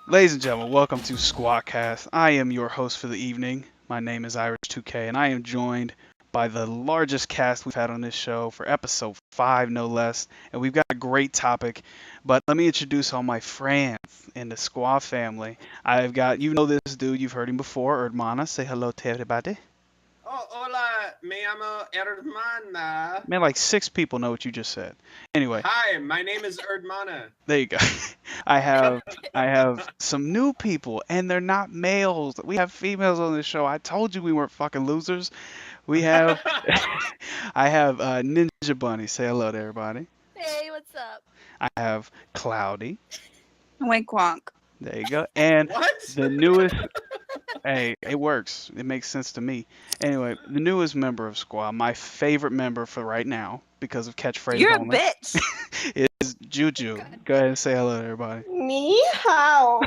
Ladies and gentlemen, welcome to SquaaCast. I am your host for the evening. My name is Irish2K, and I am joined by the largest cast we've had on this show for episode 5, no less. And we've got a great topic. But let me introduce all my friends in the Squaw family. I've got, you know this dude, you've heard him before, Erdmana. Say hello to everybody. Oh, hola, me llamo Hermana. Man, like 6 people know what you just said. Anyway, Hi, my name is Erdmana. there you go. I have some new people, and they're not males. We have females on the show. I told you we weren't fucking losers. We have I have Ninja Bunny. Say hello to everybody. Hey, what's up? I have Cloudy. Wink wonk. There you go. And What? the newest. Hey, it works. It makes sense to me. Anyway, the newest member of Squaw, my favorite member for right now, because of catchphrase You're a only, bitch. is JuJu. Go ahead and say hello to everybody. Ni hao.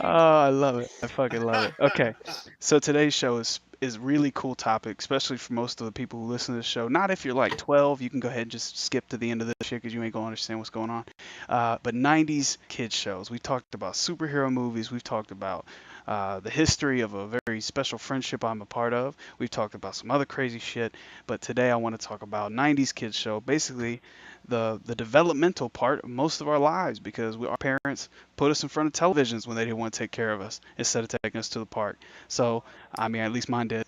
Oh, I love it. I fucking love it. Okay, so today's show is really cool topic, especially for most of the people who listen to the show. Not if you're like 12, you can go ahead and just skip to the end of this shit because you ain't gonna understand what's going on. But 90s kids shows. We've talked about superhero movies. We've talked about the history of a very special friendship I'm a part of. We've talked about some other crazy shit. But today I want to talk about 90s kids show. Basically, the developmental part of most of our lives, because our parents put us in front of televisions when they didn't want to take care of us instead of taking us to the park. So, I mean, at least mine did.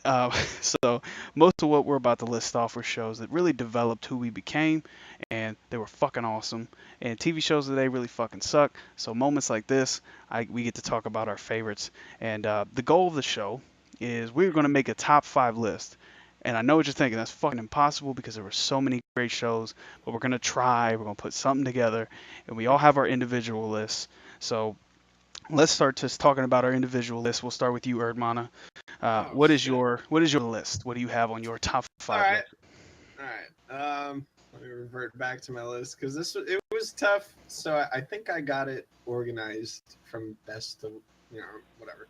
So most of what we're about to list off were shows that really developed who we became, and they were fucking awesome. And TV shows today really fucking suck. So moments like this, we get to talk about our favorites. And the goal of the show is we're going to make a top 5 list. And I know what you're thinking, that's fucking impossible because there were so many great shows, but we're going to try, we're going to put something together, and we all have our individual lists. So let's start just talking about our individual lists. We'll start with you, Erdmana. What is your list? What do you have on your top 5 All right. list? All right. Let me revert back to my list because it was tough. So I think I got it organized from best to whatever.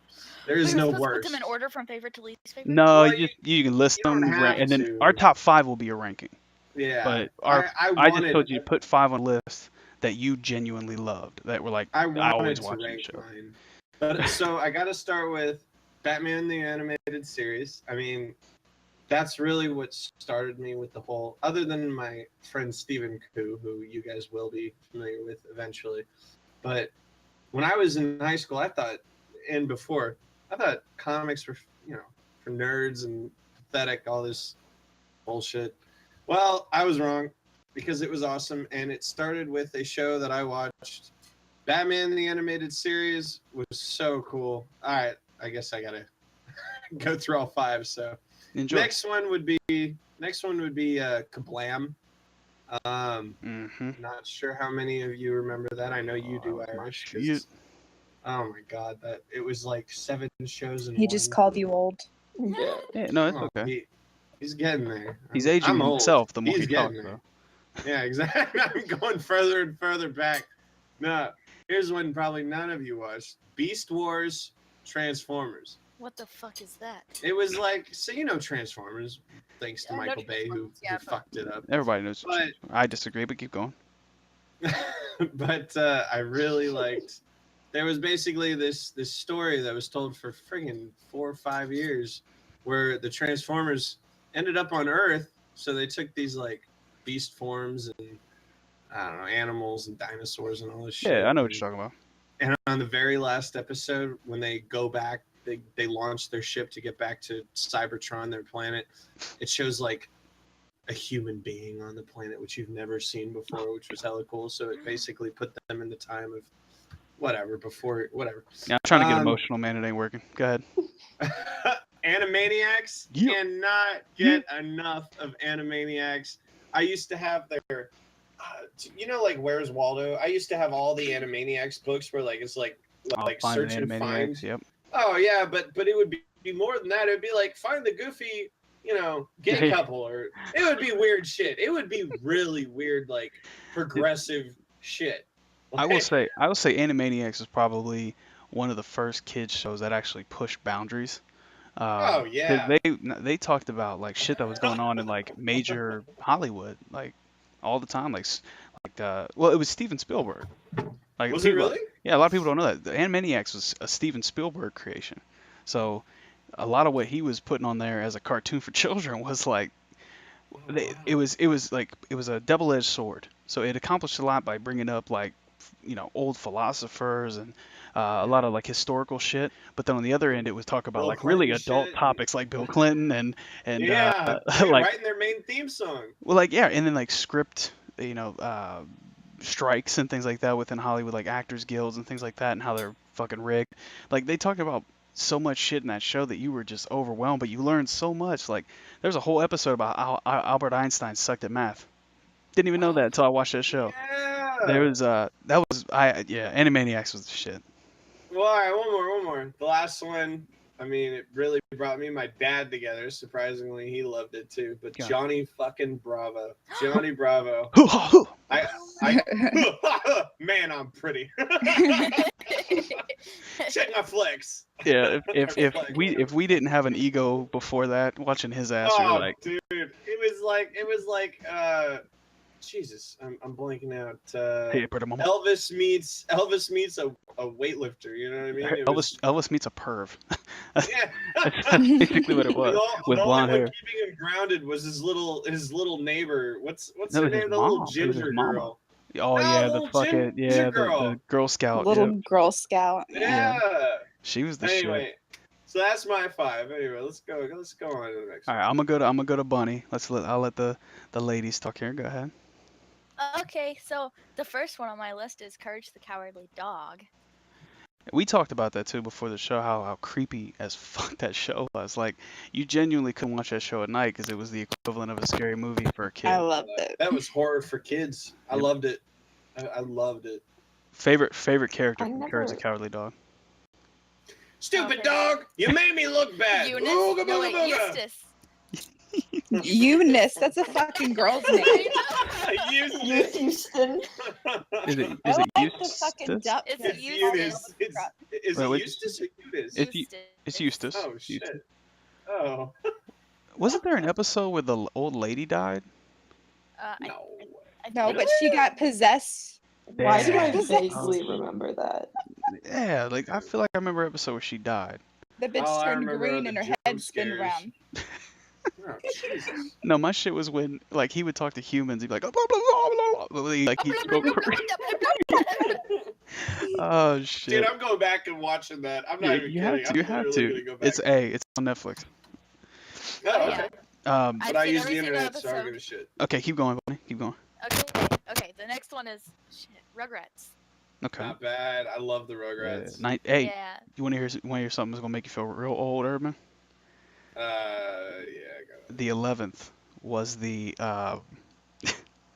There is no Put worst. them in order from favorite to least favorite. No, Well, you can list you don't them, have and then to. our top 5 will be a ranking. Yeah. But I just told you to put 5 on a list that you genuinely loved, that were like, I always wanted watch to the rank show. mine. But so I got to start with Batman the Animated Series. I mean, that's really what started me with the whole, other than my friend Stephen Koo, who you guys will be familiar with eventually. But when I was in high school, I thought comics were, for nerds and pathetic, all this bullshit. Well, I was wrong because it was awesome. And it started with a show that I watched. Batman the Animated Series was so cool. All right, I guess I got to go through all 5. So Enjoy. Next one would be Kablam. Not sure how many of you remember that. I know you do, Irish. 'Cause oh my god, that it was like 7 shows in He one. just called you old. Yeah, no, it's okay. He's getting there. He's aging I'm old. himself the more He's he talks, getting there. though. Yeah, exactly. I'm going further and further back. No, here's one probably none of you watched: Beast Wars Transformers. What the fuck is that? It was like, so Transformers, thanks to I know Michael Bay who Transformers, yeah, fucked it up. Everybody knows. But I disagree, but keep going. but I really liked. There was basically this story that was told for friggin' 4 or 5 years, where the Transformers ended up on Earth. So they took these like beast forms and I don't know, animals and dinosaurs and all this shit. Yeah, I know what you're talking about. And on the very last episode, when they go back, they launch their ship to get back to Cybertron, their planet. It shows like a human being on the planet, which you've never seen before, which was hella cool. So it basically put them in the time of whatever. Yeah, I'm trying to get emotional, man. It ain't working. Go ahead. Animaniacs Yeah. cannot get enough of Animaniacs. I used to have their, like Where's Waldo? I used to have all the Animaniacs books where it's like Find search an and Animaniacs, find. Yep. Oh yeah, but it would be more than that. It would be like find the Goofy, gay couple, or it would be weird shit. It would be really weird, like progressive shit. I will say Animaniacs is probably one of the first kids shows that actually pushed boundaries. Oh 'Cause yeah. they talked about like shit that was going on in like major Hollywood, like all the time, well, it was Steven Spielberg. Like Was it people, really? yeah, a lot of people don't know that the Animaniacs was a Steven Spielberg creation. So a lot of what he was putting on there as a cartoon for children was like it was a double-edged sword. So it accomplished a lot by bringing up like old philosophers and a lot of like historical shit. But then on the other end, it was talk about Bill like really Clinton adult shit. topics like Bill Clinton and Yeah, like writing their main theme song. well like yeah, and then like script strikes and things like that within Hollywood, like actors guilds and things like that, and how they're fucking rigged. Like they talked about so much shit in that show that you were just overwhelmed, but you learned so much. Like there's a whole episode about how Albert Einstein sucked at math. Didn't even know that until I watched that show. Yeah. There was Animaniacs was the shit. Well, all right, one more. The last one. I mean, it really brought me and my dad together. Surprisingly, he loved it too. But Yeah. Johnny fucking Bravo. Johnny Bravo. I man, I'm pretty. Check my flex. Yeah, if we didn't have an ego before that, watching his ass, we were like, dude, it was like Jesus, I'm blanking out. hey, brother, mama. Elvis meets a weightlifter. You know what I mean? It was, Elvis meets a perv. yeah. That's basically what it was. With the blonde only hair. one keeping him grounded was his little neighbor. What's No, her his name? The mom. little It was his ginger mama. girl. Oh No, yeah, the little fucking ginger the Girl Scout. Little Yep. Girl Scout. Yeah. She was the shit. Anyway, so that's my 5. Anyway, let's go on to the next All one. right, I'm gonna go to Bunny. I'll let the ladies talk here. Go ahead. Okay, so the first one on my list is Courage the Cowardly Dog. We talked about that too before the show. How creepy as fuck that show was. Like you genuinely couldn't watch that show at night because it was the equivalent of a scary movie for a kid. I loved it. That was horror for kids. I Yep. loved it. I loved it. Favorite character I from Courage the never- Cowardly Dog. Stupid Okay. dog! You made me look bad. Eunice? Ooga No, booga wait, booga. Eustace. Eunice, that's a fucking girl's name. Eustace. Houston. Is it I like the Eustace? fucking duck. It's It's Eustace. Eunice. Is Wait, it wait. Eustace or Eunice? It's Eustace. Oh shit. Oh Wasn't there an episode where the old lady died? no. No, but she got possessed. Why do I Yeah. vaguely remember that? Yeah, like I feel like I remember an episode where she died. The bitch Oh, I turned remember green the and her jump head spun scares. around. Oh, Jesus. No, my shit was when like he would talk to humans. He'd be like, blah, blah, blah, blah, blah. Like he'd go crazy. Oh shit. Dude, I'm going back and watching that. I'm not even you kidding. have to. You I'm have literally to. gonna go back. It's on Netflix. Oh, Yeah. okay. Um. I've But I seen use every the single internet, so I don't episode. give a shit. Okay, keep going, buddy. Keep going. Okay, the next one is Rugrats. Okay. Not bad. I love the Rugrats. Hey, Yeah. you want to hear something that's gonna make you feel real old, Urban? Yeah, I got it. The 11th was the I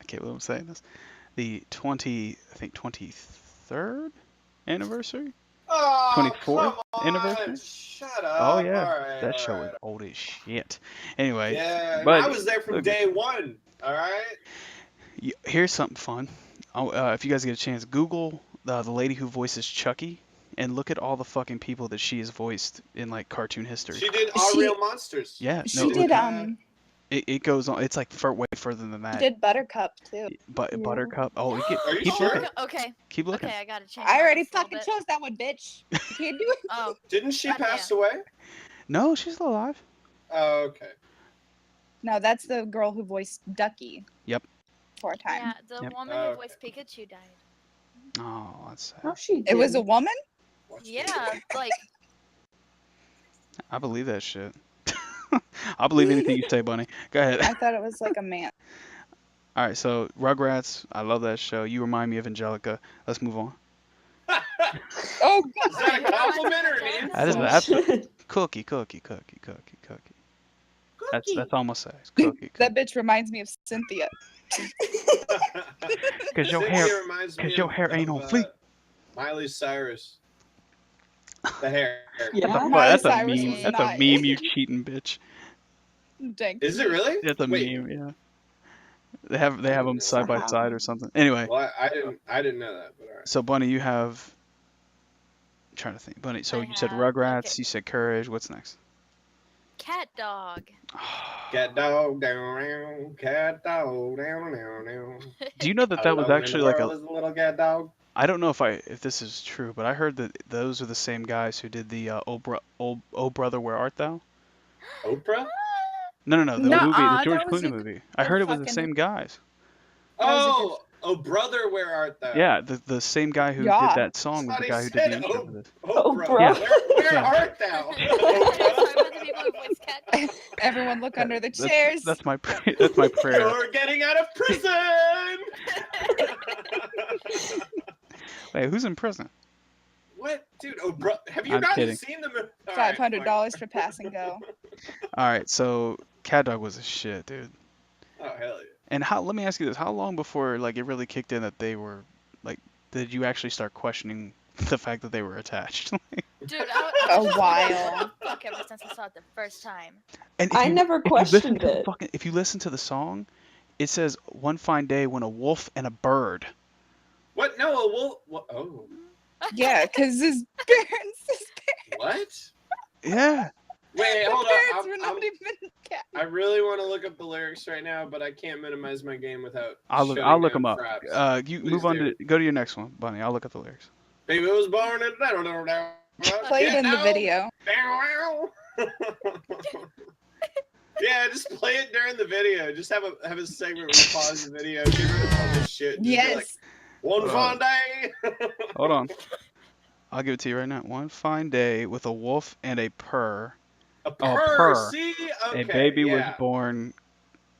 can't believe I'm saying this. The 23rd anniversary. Oh, 24th come on. anniversary? Shut up. Oh yeah, All right, that all show right. is old as shit. Anyway, Yeah, but I was there from look, day one. All right. here's something fun. If you guys get a chance, Google the lady who voices Chucky and look at all the fucking people that she has voiced in like cartoon history. She did All She- Real Monsters. Yeah, She no, did it goes on. It's like way further than that. did Buttercup too. But Yeah. Buttercup. Oh, Are you keep sure? looking. Okay, Keep looking. okay, I gotta change. I my already list a little fucking bit. chose that one, bitch. You can't do it. Oh, Didn't she Goddamn. pass away? No, she's still alive. Oh, okay. No, that's the girl who voiced Ducky. Yep. For a time. yeah, the Yep. woman Oh, who okay. voiced Pikachu died. Oh, that's sad. How she It was a did. woman? Watch Yeah, like I believe that shit. I'll believe anything you say, Bunny. Go ahead. I thought it was like a man. All right, so Rugrats, I love that show. You remind me of Angelica. Let's move on. Oh Is that a compliment or an That is insult? absolute cookie. That's all I'm gonna say. It's cookie. That bitch reminds me of Cynthia. Cause your Cynthia hair, reminds cause me your of- hair ain't of, on fleek. Miley Cyrus. The hair. Yeah. Miley That's a Cyrus meme. was That's a not- meme. You cheating bitch. Dang. Is it really? That's a Wait, meme. Yeah. They have them know. side by side or something. Anyway, Well, I didn't know that, but all right. so Bunny, you have. I'm trying to think, Bunny. So I you said have- Rugrats. okay. You said Courage. What's next? Cat dog. Cat dog down, cat dog down. Do you know that that was Alone in actually the like world a? is a little cat dog. I don't know if this is true, but I heard that those are the same guys who did the Oh Brother Where Art Thou? Oprah? No, the movie, the Nuh-uh, George that was Clooney a movie. I good heard it was the fucking- same guys. Oh, brother, where art thou? Yeah, the same guy who Yeah. did that song was the Thought he guy who did the said, intro for this. Oprah, Oprah. where Yeah. art thou? Sorry about the people who voice cat dog. Everyone look under the That's- chairs. That's my prayer. You're getting out of prison. Wait, who's in prison? What, dude? Oprah, have you I'm not kidding. seen the movie? All right, $500 for pass and go. All right, so Cat Dog was a shit, dude. Oh hell yeah. And how? Let me ask you this: how long before like it really kicked in that they were like? Did you actually start questioning the fact that they were attached? Dude, A was while. Fuck ever since I saw it the first time. And I never questioned it. If you listen to the song, it says one fine day when a wolf and a bird. What? No, a wolf. What? Oh, Yeah, because his parents, what? Yeah. Wait, the hold parents on. were not even cat. I really want to look up the lyrics right now, but I can't minimize my game without. I'll shutting look down them up. fraps. You Please move on do. to go to your next one, Bunny. I'll look up the lyrics. Baby was born in. Play it in the video. Yeah, just play it during the video. Just have a segment where you pause the video, get rid of all this shit. and just be like, Yes. one fine day. Hold on. I'll give it to you right now. One fine day with a wolf and a purr, A purr. purr. See, okay, a baby was yeah. born,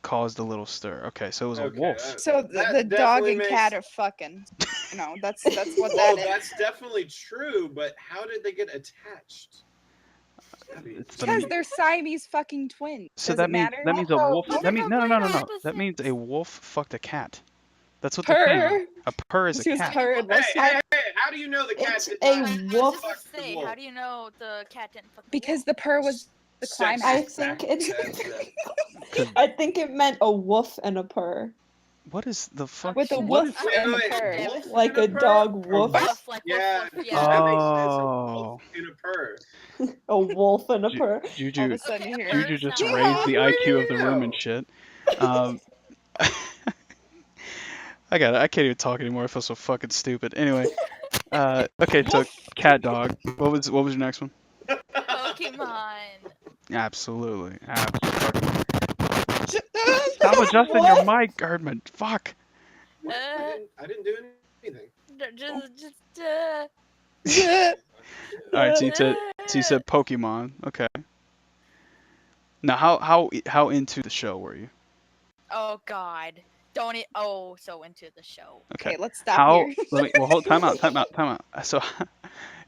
caused a little stir. Okay, so it was a Okay, wolf. So That the dog definitely and makes- cat are fucking. You know, that's what Well, that is. that's definitely true, but how did they get attached? It's the Because me- they're Siamese fucking twins. so Does that it means matter? that means a wolf. Oh, That means no. opposites. That means a wolf fucked a cat. That's what they're saying. Purr. A purr is She a was cat. purred. Hey, Well, hey, how do you know the cat It's did a not I was wolf. just fuck gonna the say, wolf? how do you know the cat didn't fuck the because wolf? the purr was the Sex climax. I think That's it. I think it meant a wolf and a purr, What is the fuck? With a what wolf is- Wait, and wait, a purr. wolf like and a purr? dog Or woof, Wolf, like Yeah, wolf, wolf, that yeah. makes sense. A Oh. wolf in a purr. a wolf and a Ju- purr. All of a Juju, sudden you hear. Juju just sound. raised the IQ of the room and Wow. shit. I got it. I can't even talk anymore. I feel so fucking stupid. Anyway, okay, so cat dog. What was your next one? Pokemon. Absolutely. Stop adjusting your mic, Erdman. Fuck. I didn't do anything. All right, so you said Pokemon. Okay. Now, how into the show were you? Oh God, don't it? Oh, so into the show. Okay, let's stop How? here. Hold. Time out. So,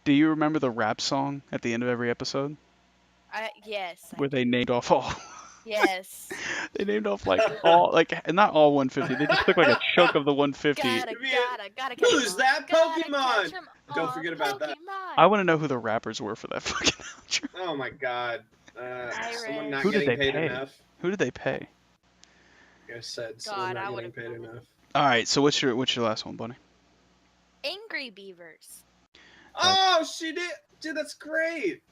do you remember the rap song at the end of every episode Yes. where they named off all? Yes. They named off like all, like not all 150. They just took like a chunk of the 150. Gotta catch Who's 'em that all. Gotta Pokemon? catch 'em Don't all, forget about that. Pokemon. I want to know who the rappers were for that fucking outro. Oh my god. Someone not Who did getting they paid pay? enough. Who did they pay? Like I said, God, someone I not getting would've paid known. enough. All right. So what's your last one, Bunny? Angry Beavers. Oh, she did. Dude, that's great.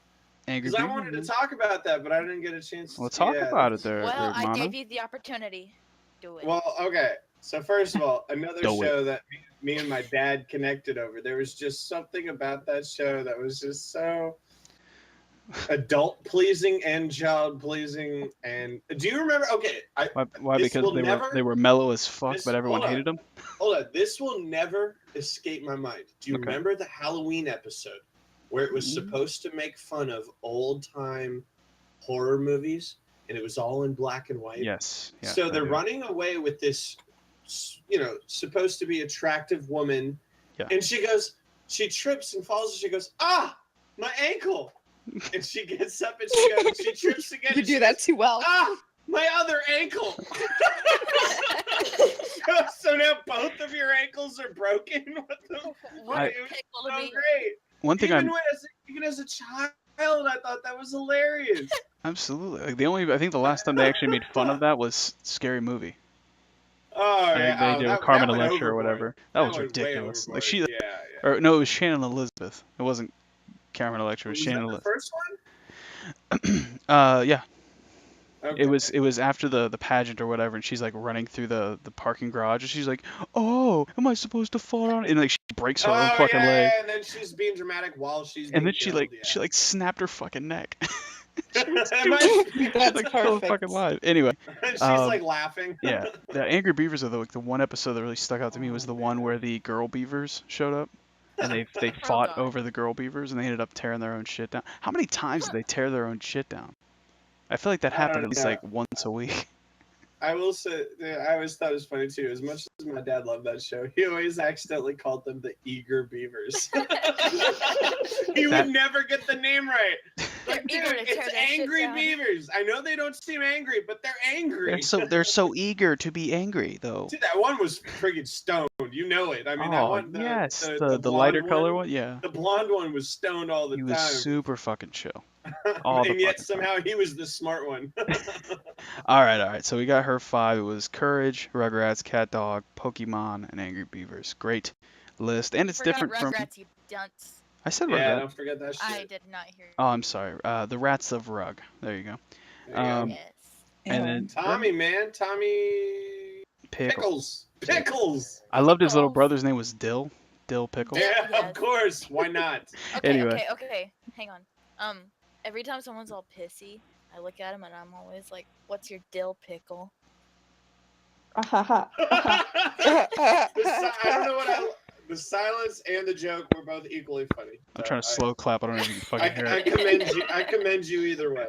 Angry Because I Beavers? wanted to talk about that, but I didn't get a chance to. Well, talk yeah, about it there, Well, I Mono. gave you the opportunity. Do it. Well, okay. So first of all, another Do it. show that me and my dad connected over. There was just something about that show that was just so adult pleasing and child pleasing. And do you remember? Okay, Why? this Because will they never- were mellow as fuck, this- but everyone hold on. hated them. hold on. This will never escape my mind. Do you Okay. remember the Halloween episode where it was Mm. supposed to make fun of old time horror movies? and it was all in black and white. Yes. Yeah, So I they're do. running away with this, supposed to be attractive woman. Yeah. And she trips and falls, and she goes, "Ah, my ankle." And she gets up and she trips again. You and she do that goes, too well. "Ah, my other ankle." So now both of your ankles are broken. What the? What I- a It was pickle to so be. great. One thing Even as a child, I thought that was hilarious. absolutely, like I think the last time they actually made fun of that was Scary Movie. Oh I yeah, think they did with Carmen went Electra or overboard. whatever. That was went way ridiculous. Like overboard. she, yeah. or no, it was Shannon Elizabeth. It wasn't Carmen Electra. It was Was Shannon that the Elizabeth. first one? Yeah. Okay. It was after the pageant or whatever, and she's like running through the parking garage, and she's like, "Oh, am I supposed to fall down?" And like she breaks her own fucking leg, and then she's being dramatic while she's and being then killed. she like snapped her fucking neck. That's Like so perfect. fucking live. Anyway, she's um, like laughing. yeah, the Angry Beavers are the one episode that really stuck out to me was the one where the girl beavers showed up, and they fought God. over the girl beavers, and they ended up tearing their own shit down. How many times did they tear their own shit down? I feel like that I happened don't at least know. like once a week. I will say, I always thought it was funny too. As much as my dad loved that show, he always accidentally called them the Eager Beavers. He would never get the name right. Like, dude, Eager to tear it's that shit Angry down. Beavers. I know they don't seem angry, but they're angry. They're so eager to be angry though. Dude, that one was friggin' stoned. You know it. I mean, that Oh one. yes, the blonde lighter color one, yeah. The blonde one was stoned all the He time. was super fucking chill. all the And yet fucking somehow he was the smart one. All right. So we got her 5. It was Courage, Rugrats, Cat Dog, Pokemon, and Angry Beavers. Great list, and it's Forgot different from. Rugrats, you dunce. I said Yeah, Rugrats. don't forget that shit. I did not hear. Oh, I'm sorry. The Rats of Rug. There you go. There you go. Um, Yes. And then Tommy, man. Tommy Pickles. Pickles. I loved his little Pickles. brother's name was Dill. Dill Pickles. Yeah, Yes. of course. Why not? Okay, Anyway. okay. Hang on. Every time someone's all pissy, I look at him and I'm always like, "What's your dill pickle?" Ahaha. I don't know what the silence and the joke were both equally funny. I'm trying to slow clap. I don't know if you can I fucking hear I it. commend you. I commend you either way.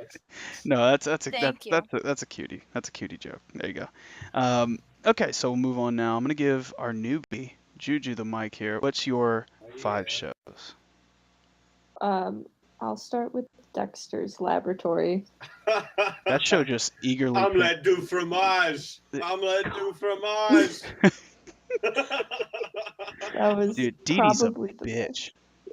No, that's a Thank you. that's a cutie. That's a cutie joke. There you go. Okay, so we'll move on now. I'm gonna give our newbie JuJu the mic here. What's your 5 shows? I'll start with Dexter's Laboratory. That show just eagerly. Omelette du fromage. Omelette du fromage. That was Dude, Dee Dee's a probably the best. bitch.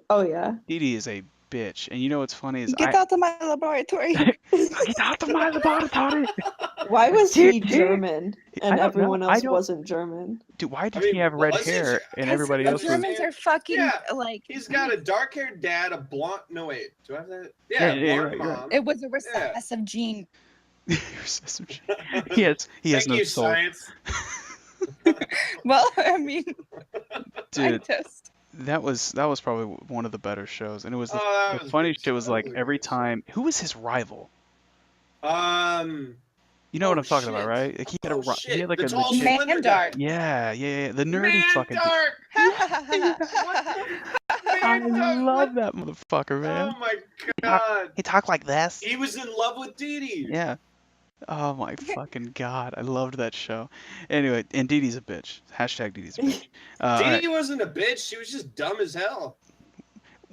Oh yeah. Dee Dee is a bitch, and you know what's funny is Get out of my laboratory. Get out of my laboratory. Why was he Dude, German I and don't know. everyone I else don't- wasn't German? Dude, why did I mean, he have red was he hair and everybody else was- was? Germans are fucking Yeah. like. He's got a dark-haired dad, a blonde. No wait, do I have that? Yeah, Yeah, you're blonde right, you're right. mom. It was a recessive gene. he has Thank no you, soul. science. Well, I mean, Dude, scientist. that was probably one of the better shows, and it was the, Oh, that the was funny good. shit was That like was a every good show. time. Who was his rival? You know Oh, what I'm talking about, shit. right? Like he had Oh, he shit. had like The a tall, legit. slender guy. Mandark. Yeah, the nerdy Man fucking. dark. I Man dark. love that motherfucker, man. Oh my god. He talked like this. He was in love with Dee Dee. Yeah. Oh my fucking god, I loved that show. Anyway, and Dee Dee's a bitch. Hashtag Dee Dee's a bitch. All Dee right. Dee wasn't a bitch. She was just dumb as hell.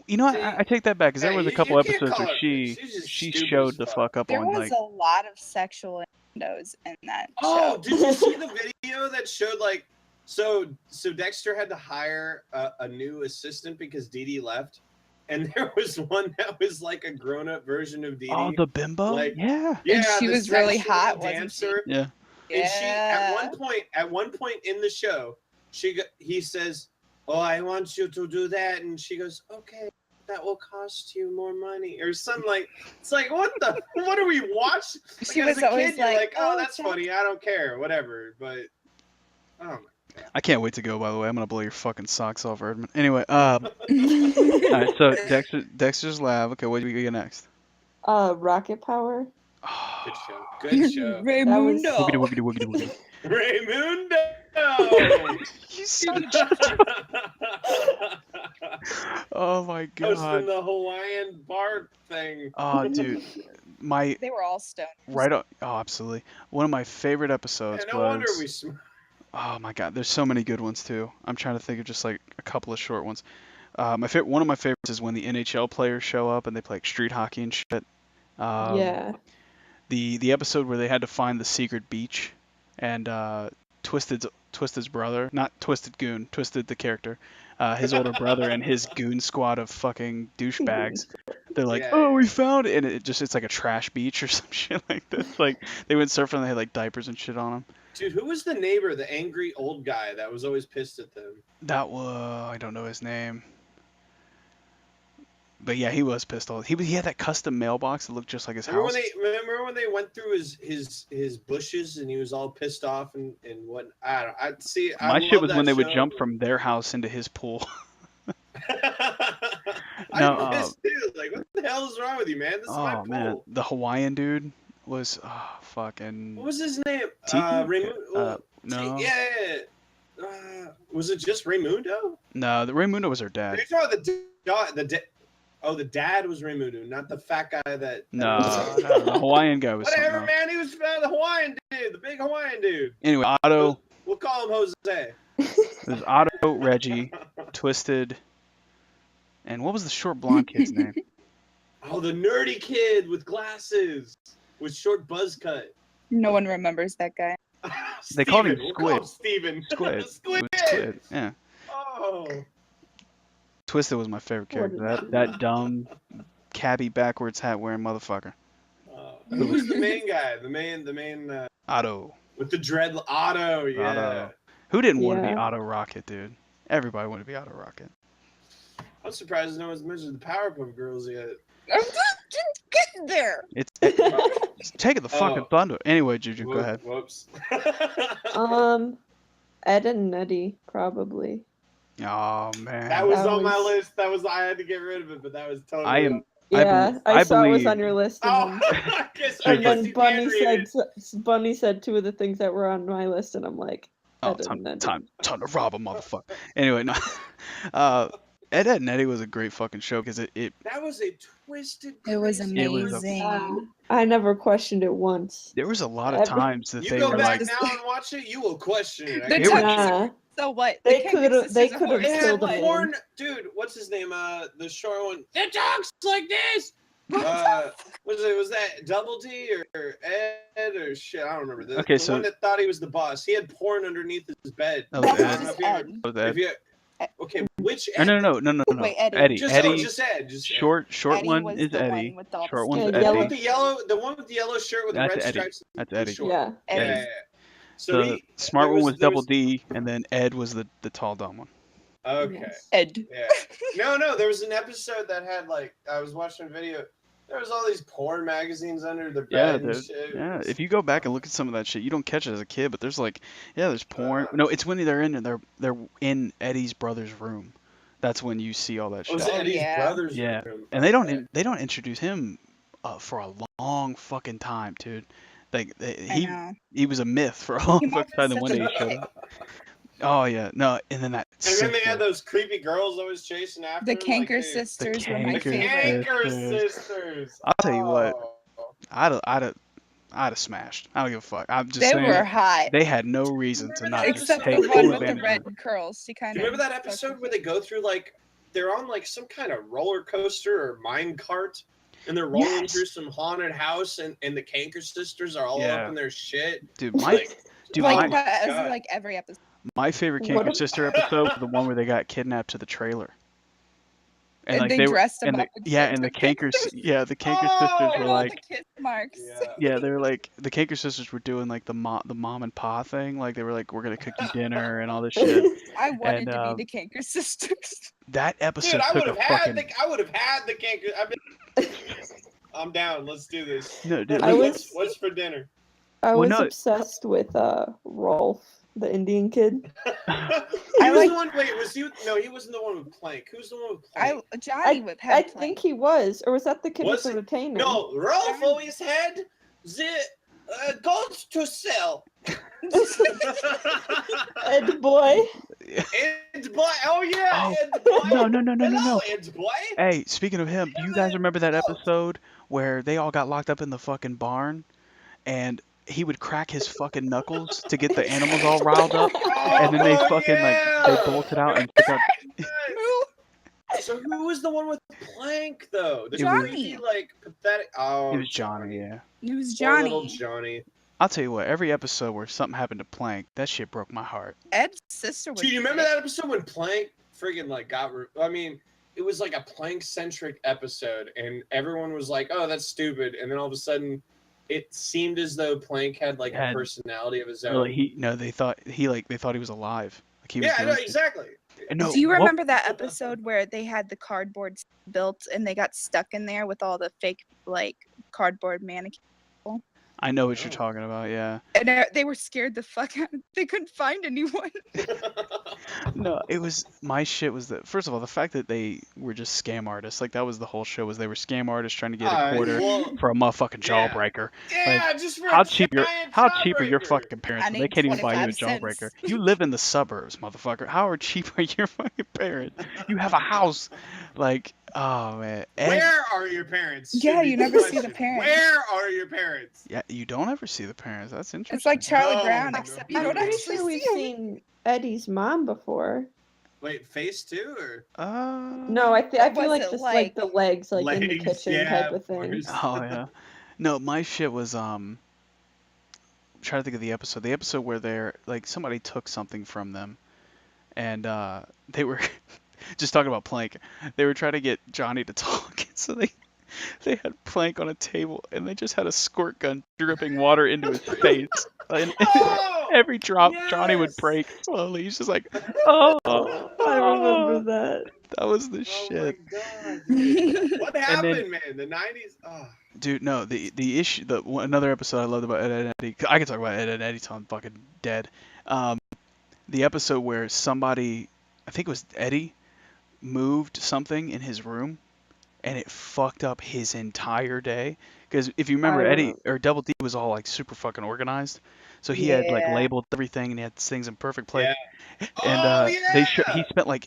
You know what? See, I take that back because there hey, was a you couple can't episodes call where her a bitch. She's just she stupid showed as the fuck. fuck up There on was like. a lot of sexual innuendos in that Oh, show. did you see the video that showed like so Dexter had to hire a new assistant because Dee Dee left, and there was one that was like a grown-up version of Dee Dee. Oh, the bimbo. like- Yeah. Yeah, she the was really sexual hot, wasn't she? dancer. Yeah. And she at Yeah. one point in the show, he says, "Oh, I want you to do that," and she goes, "Okay, that will cost you more money," or something like. It's like what are we watching? She Like, was as a always kid, you're like, "Oh, "Oh, that's Jack." funny. I don't care, whatever." But oh my. I can't wait to go. By the way, I'm gonna blow your fucking socks off, Erdman. Anyway, all right. So Dexter's Lab. Okay, what do we get next? Rocket Power. Good show. Good show. Raymundo. Woogity. Raymundo. You son Oh my Hosting god. the Hawaiian bar thing. Oh, dude. my They were all stoned. right on. Oh, absolutely. One of my favorite Yeah, episodes no wonder we. was. Oh my God, there's so many good ones too. I'm trying to think of just like a couple of short ones. One of my favorites is when the NHL players show up and they play like street hockey and shit. Yeah. The episode where they had to find the secret beach, and Twisted's brother, not Twisted Goon, Twisted the character, his older brother and his goon squad of fucking douchebags. They're like, Yeah, oh, we yeah. found it, and it's like a trash beach or some shit like this. Like they went surfing and they had like diapers and shit on them. Dude, who was the neighbor, the angry old guy that was always pissed at them? That was I don't know his name. But yeah, he was pissed off. He had that custom mailbox that looked just like his house. Remember when they went through his bushes and he was all pissed off and what? I don't. I see. My I shit love was that when they would show. jump from their house into his pool. I'm pissed too. Like, what the hell is wrong with you, man? This is my Oh pool. man, the Hawaiian dude was fucking. What was his name? Tiki? Raimundo. No. Yeah. Was it just Raimundo? No, the Raymundo was her dad. You're talking about the dad was Raimundo, not the fat guy that. No, the Hawaiian guy was something Whatever, else. man. He was the Hawaiian dude, the big Hawaiian dude. Anyway, Otto. We'll call him Jose. There's Otto, Reggie, Twisted, and what was the short blonde kid's name? Oh, the nerdy kid with glasses, with short buzz cut. No one remembers that guy. They called him We'll call him Steven. Squid. Squid. It was Squid. Yeah. Oh. Twisted was my favorite character. That dumb, cabbie backwards hat wearing motherfucker. Who was the main guy? The main. Otto. With the dread Otto, yeah. Otto. Who didn't want to be Yeah. Otto Rocket, dude? Everybody wanted to be Otto Rocket. I'm surprised no one's mentioned the Powerpuff Girls yet. I'm just getting there. It's taking the fucking thunder. Anyway, Juju, go ahead. Whoops. Ed and Eddie, probably. Oh man. That was That on my was- list. I had to get rid of it, but that was totally. I am. Yeah, I I saw it was believe- on your list. Oh, And I guess and you then can't Bunny read it. Bunny said two of the things that were on my list, and I'm like, Oh, Ed and Eddie. time to rob a motherfucker. Anyway, no. Ed, and Eddie was a great fucking show because it That was a twisted. It was crazy- It was a- amazing. I never questioned it once. there was a lot of Every- times that You they go were back like, now and watch it, you will question it. The I It guarantee was- you. Nah, So what? They The Kangaroo could've- they Sisters are could've horrible. It had killed him. porn, dude. What's his name? The short one. It talks like this. Was that Double D or Ed or shit? I don't remember. Okay, the so- one that thought he was the boss. He had porn underneath his bed. That was I don't Ed. know if you ever- Ed. was if Ed. you- okay, which Oh, Ed? no. Wait, Eddie. Eddie. Just, Eddie. just Ed. Just Ed. Short Eddie one was is the Eddie. one with all the Short one's skin. The one Eddie. with the yellow shirt with the That's red Eddie. stripes. That's Eddie. Short. yeah. Yeah, Eddie. yeah, yeah. So The smart there one was there Double D, and then Ed was the tall dumb one. Okay. Yes. Ed. Yeah. No. There was an episode that had like I was watching a video. There was all these porn magazines under the Yeah, bed and dude. shit. Yeah, if you go back and look at some of that shit, you don't catch it as a kid, but there's like, yeah, there's porn. No, it's when they're in Eddie's brother's room. That's when you see all that It was shit. Eddie's yeah. brother's Yeah. room. And they Okay. don't introduce him for a long fucking time, dude. Like I he know. he was a myth for a long He fucking time. The was one such day a he showed dick. up. Oh yeah, no, and then that. And then they sister- had those creepy girls always chasing after The him. Canker like, dude. Sisters were my Canker The favorite. Canker Sisters. Sisters. I'll tell you what. Oh. I'd have smashed. I don't give a fuck. I'm just They saying. were hot. They had no reason to not just Except take the one full with the advantage of red it. curls. She kind Do of. you remember that episode where they go through like they're on like some kind of roller coaster or mine cart and they're rolling Yes. through some haunted house and the Canker Sisters are all Yeah. up in their shit. Dude, my dude, Like, my, as God. like every episode. my favorite What Canker a- Sister episode was the one where they got kidnapped to the trailer. And like they were, dressed them and the, up and yeah, shit, and the took Canker, pictures. yeah, the Canker Oh, Sisters And were all like, the kiss marks. yeah, they were like, the Canker Sisters were doing like the mom and pa thing, like they were like, we're gonna cook you dinner and all this shit. I wanted And, to be the Canker Sisters. That episode Dude, I took would a have fucking. had the Canker. I'm down. Let's do this. No, dude, I like, was- What's for dinner? I Well, was no. obsessed with Rolf, the Indian kid. He I was like- the one. Wait, was he? No, he wasn't the one with Plank. Who's the one with Plank? Johnny would have I think he was, or was that the kid Was with the it? retainer? No, Rolf always had the goats to sell. Ed boy. And Ed's boy. Oh yeah, Oh, Ed's boy. no. Ed's boy. Hey, speaking of him, do you guys remember that Hello. episode where they all got locked up in the fucking barn and he would crack his fucking knuckles to get the animals all riled up, and then they Oh fucking yeah. they bolted out and took out. So who was the one with Plank though? The Johnny. creepy, like pathetic. Oh, It was Johnny, yeah. It was Poor little Johnny. Johnny. I'll tell you what, every episode where something happened to Plank, that shit broke my heart. Ed's sister was. Do you remember sick. that episode when Plank friggin' like got? I mean, it was like a Plank-centric episode, and everyone was like, "Oh, that's stupid," and then all of a sudden, it seemed as though Plank had like a personality of his own. They thought he was alive. Like he was Yeah, I know doing shit. exactly. And no, Do you what- remember that episode where they had the cardboard built and they got stuck in there with all the fake like cardboard mannequins? I know what you're talking about. Yeah. And they were scared the fuck out. They couldn't find anyone. No, it was my shit was that first of all the fact that they were just scam artists, like that was the whole show, was they were scam artists trying to get a quarter well, for a motherfucking yeah. jawbreaker. yeah, just for How a cheap giant are your jawbreaker. fucking parents? I When they need can't even buy you a 25 cents. jawbreaker. You live in the suburbs, motherfucker. How cheap are your fucking parents? You have a house, like oh man. Where are your parents? Yeah, should be you the never see question. the parents. Where are your parents? Yeah, you don't ever see the parents. That's interesting. It's like Charlie No, Brown, no. except you I'm don't pretty actually sure we've see him. seen Eddie's mom before. Wait, face two or No, I feel was like it just like? like the legs, like in the Legs, kitchen yeah, type of of thing. course. Oh yeah. No, my shit was trying to think of the episode. The episode where they're like somebody took something from them, and they were just talking about Plank. They were trying to get Johnny to talk, so they had Plank on a table, and they just had a squirt gun dripping water into his face. And Oh, every drop, Johnny would yes! break slowly. He's just like, oh, I remember that. that was the Oh shit. my god! Dude. What And happened, then- man? The '90s. Oh. Dude, no, the issue, another episode I loved about Ed, and Eddie. I can talk about Ed and Eddie till I'm fucking dead. The episode where somebody, I think it was Eddie, moved something in his room, and it fucked up his entire day. Because if you remember, I Eddie or Double D was all like super fucking organized, so he had like Yeah. labeled everything and he had things in perfect place. Yeah. And Oh, he spent like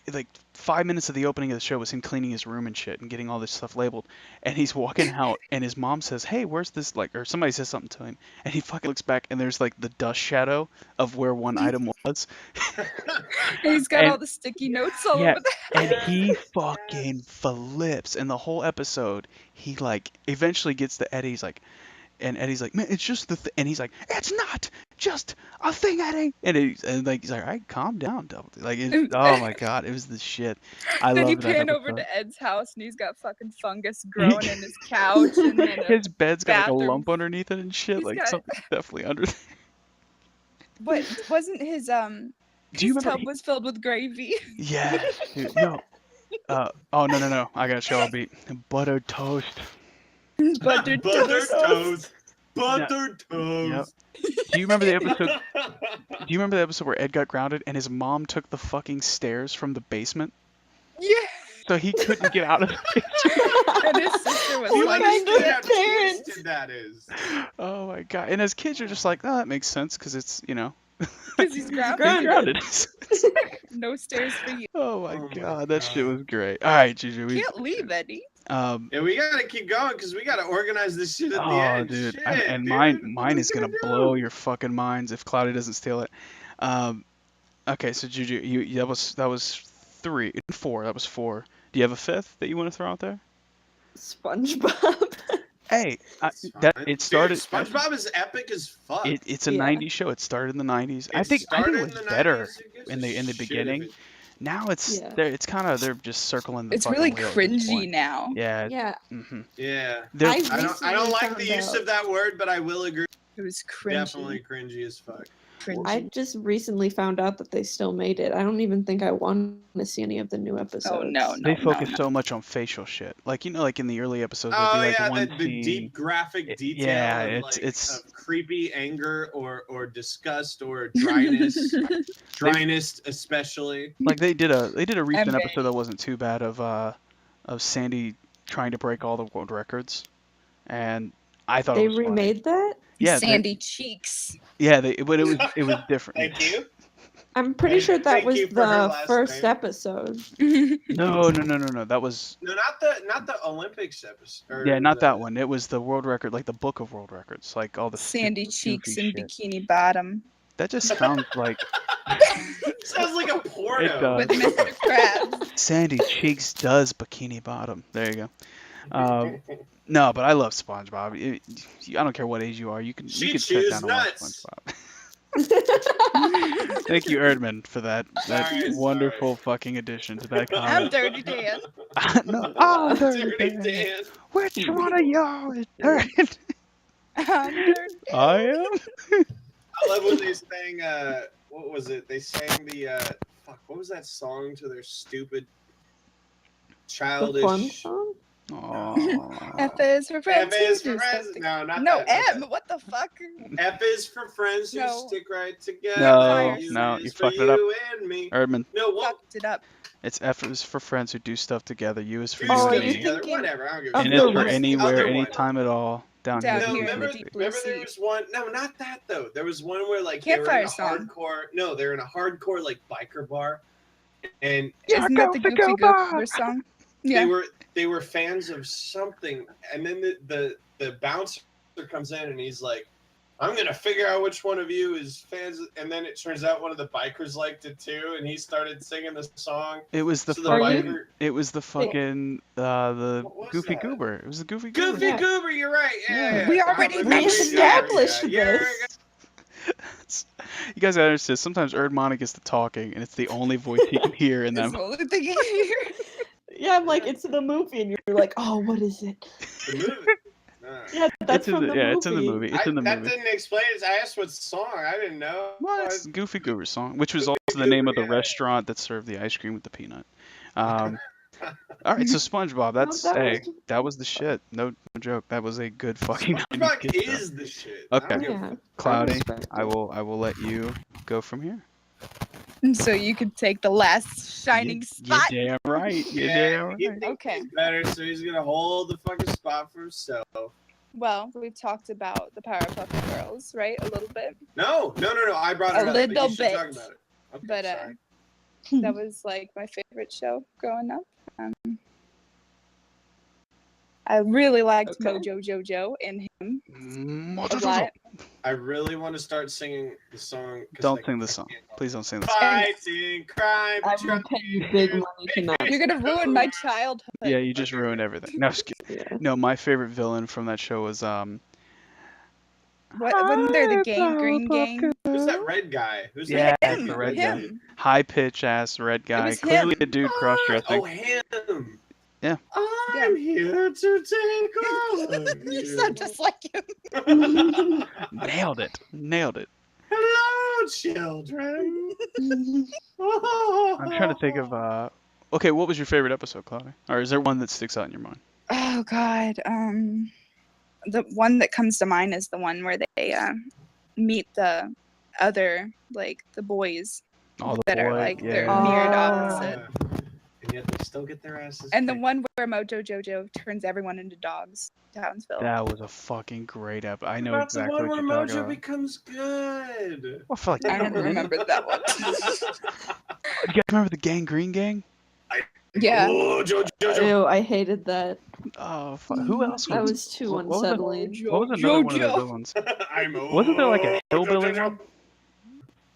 5 minutes of the opening of the show was him cleaning his room and shit and getting all this stuff labeled. And he's walking out and his mom says, "Hey, where's this?" Like, or somebody says something to him, and he fucking looks back and there's like the dust shadow of where one item was. He's got And- all the sticky notes all Yeah, over the and he fucking flips. And the whole episode, he like eventually gets to Eddie's like, and Eddie's like, "Man, it's just the and he's like, "It's not just a thing, Eddie." And he's like, "All right, calm down, Double D." Like, oh my god, it was the shit. I Then you love that pan over episode. to Ed's house and he's got fucking fungus growing in his couch and then His bed's got like a bathroom. lump underneath it and shit. He's Like got- something's definitely under there. But wasn't his Do you his remember? tub was filled with gravy? Yeah, dude, no. Oh no. I gotta show a beat. Buttered toast. Buttered Buttered toast. toast. Buttered toast. Do you remember the episode? Do you remember the episode where Ed got grounded and his mom took the fucking stairs from the basement, Yeah. so he couldn't get out of the basement? And his sister was You What like, kind of understand how parents? twisted that is. Oh my god! And as kids, you're just like, "Oh, that makes sense," because it's because he's grounded. grounded. No stairs for you. Oh my Oh my god, that shit God. was great. All right, Juju. Can't leave, Eddie. Yeah, we gotta keep going because we gotta organize this shit at the Oh, end. dude, Shit, and dude. mine What are we is gonna do? blow your fucking minds if Cloudy doesn't steal it. Okay, so Juju, that was 4. That was 4. Do you have a 5th that you want to throw out there? SpongeBob. Hey, It's that fine. it started. Dude, SpongeBob is epic as fuck. It's a Yeah. 90s show. It started in the 90s. I It think started it in was the better 90s, who gives in a the shit if beginning. it- Now it's Yeah. it's kind of they're just circling the It's fucking really wheel at this cringy point. now. Yeah. Yeah. Mm-hmm. Yeah. They're, I I don't recently like found the use out- of that word, but I will agree. It was cringy. Definitely cringy as fuck. Cringy. I just recently found out that they still made it. I don't even think I want to see any of the new episodes. Oh no, they no, focus no. so much on facial shit. Like like in the early episodes, there'd Oh be like yeah, one the scene. deep graphic It- detail. yeah, of, it's- like, it's- of creepy anger or disgust or dryness especially. Like they did a recent Okay. episode that wasn't too bad of Sandy trying to break all the world records, and I thought They it was funny. remade that? Yeah, Sandy cheeks. but it was different. Thank you. I'm pretty sure that Thank was you for her the last first name. episode. No. That was No, not the Olympics episode. Or yeah, not the, that one. It was the world record, like the book of world records, like all the Sandy stupid, cheeks goofy and shit. bikini bottom That just sounds like Sounds like a porno. It does. with Mr. Krabs. Sandy Cheeks does bikini bottom. There you go. No, but I love SpongeBob. I don't care what age you are. You can She sit chews down and watch nuts. SpongeBob. Thank you, Erdman, for that Sorry. wonderful fucking addition to that I'm comment. Dirty Dan. No, I'm Dirty dirty. Dan. Which one of y'all is dirty? I'm Dirty Dan. I am. I love when they sang. What was it? They sang the. Fuck. What was that song to their stupid, The childish? fun song? Aww. F is for friends. F is who for do friends. something- No, not No, that. not M. that. What the fuck? F is for friends who No. stick right together. No, U no, is you for fucked it up. you and me. Erdman, No, what? Fucked it up. it's F is for friends who do stuff together. U is for Who you Oh, and are stick you me. together? thinking Whatever. I don't give a of N shit. is the for What's the anywhere, other one? anytime at all. Down Down here. No, here in the remember, deep blue remember there sea. was one. No, not that though. There was one where like they were in Campfire a song. hardcore. No, they were in a hardcore like biker bar, and Isn't that the Taco Goofy Bar. Goober song? Yeah. they were fans of something, and then the bouncer comes in and he's like, I'm gonna figure out which one of you is fans, and then it turns out one of the bikers liked it too, and he started singing the song. It was the So the fucking. biker, It was the fucking the What was Goofy that? Goober. It was the Goofy Goober. Goofy Yeah. Goober, you're right. Yeah, We yeah. already I'm We with you. established Yeah, this. You guys gotta understand. Sometimes Erdmonic gets to talking, and it's the only voice he can hear in That's them. the only thing I hear. Yeah, I'm like, it's in the movie, and you're like, oh, what is it? The movie. Yeah, that's It's in from the, the yeah, movie. it's in the movie. It's in the that movie. didn't explain it. I asked what song. I didn't know. What? It's Goofy Goober song, which was Goofy also the name of the Goober, yeah. restaurant that served the ice cream with the peanut. All right, so SpongeBob, that's that hey, was- that was the shit. No joke. That was a good fucking 90s SpongeBob kid show. is the shit. Okay. I don't give a Yeah. Cloudy, respect I it. will let you go from here. So you could take the last shining spot. You're damn right. You're Yeah, damn he right. thinks Okay. he's better, so he's gonna hold the fucking spot for himself. Well, we've talked about the Powerpuff Girls, right? A little bit. No. I brought A it up. little but you should talk bit. about it. Okay, But sorry. that was like my favorite show growing up. I really liked Okay. Mojo Jojo and him a Mm, lot. I really want to start singing the song. 'cause, Don't like, sing the I song. can't- Please don't sing the song. Fighting crime. I will pay you big money to not. You're gonna ruin my childhood. Yeah, you just ruined everything. No, just kidding. Yeah. No, my favorite villain from that show was Wasn't there the gang, Green Gang? Who's that red guy? Who's Yeah, that? the red guy. Him. high pitch ass red guy, was clearly him. a dude cross dressing. Oh, him. Yeah. I'm here to take over. You sound just like him. Nailed it. Nailed it. Hello, children. I'm trying to think of okay, what was your favorite episode, Claudia? Or is there one that sticks out in your mind? Oh God. The one that comes to mind is the one where they meet the other, like the boys All the that are boy- like they're yeah. mirrored Oh. opposite. And yet they still get their asses. And the kicked. one where Mojo Jojo turns everyone into dogs, Townsville. That was a fucking great episode. I know About exactly the what one you're where talking Mojo about. becomes good. I feel like I never remembered that one. You guys remember the Gang Green Gang? Yeah. Oh, Jojo. Ew, I hated that. Oh, who else That was? was too what was it? unsettling. What was another one of their Jojo. villains? I'm Wasn't there like a hillbilly Jojo. one?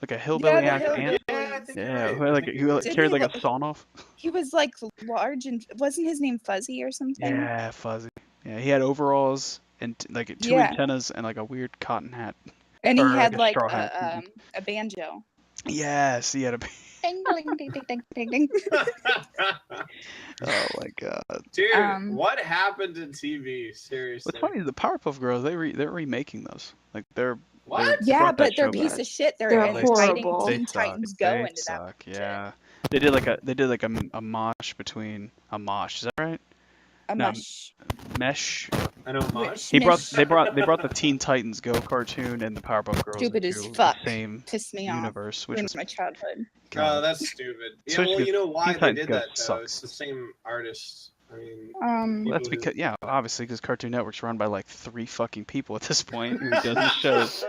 Like a hillbilly the ass hillbilly. ant? Yeah, I think you're Yeah, right. who had like who Didn't carried he like a look- sawn off. He was like large and wasn't his name Fuzzy or something? Yeah, fuzzy. Yeah, he had overalls and like two Yeah. antennas and like a weird cotton hat. And he Or had like a like straw hat. a banjo. Yes, he had a. Ding, ding, ding, ding, ding, ding. Oh my god. Dude, Um, what happened to TV? Seriously. What's funny is the Powerpuff Girls. They're remaking those. Like they're. What? They Yeah, brought that but they're a show piece back. of shit. They're They're inviting horrible. They Teen suck. Titans Go They into that. suck. Yeah. They did like a mosh between a mosh. Is that right? A No, mush. Mesh. I know Mosh. They brought the Teen Titans Go cartoon and the Powerpuff Girls Stupid as into fuck. the same Pissed me off. universe, which Ruined was my childhood. Oh, that's stupid. Yeah, Especially well, you know why Teen they Titans did Go that though. sucks. It's the same artists I mean, Well, that's people because, yeah, obviously, because Cartoon Network's run by like 3 fucking people at this point who does the shows.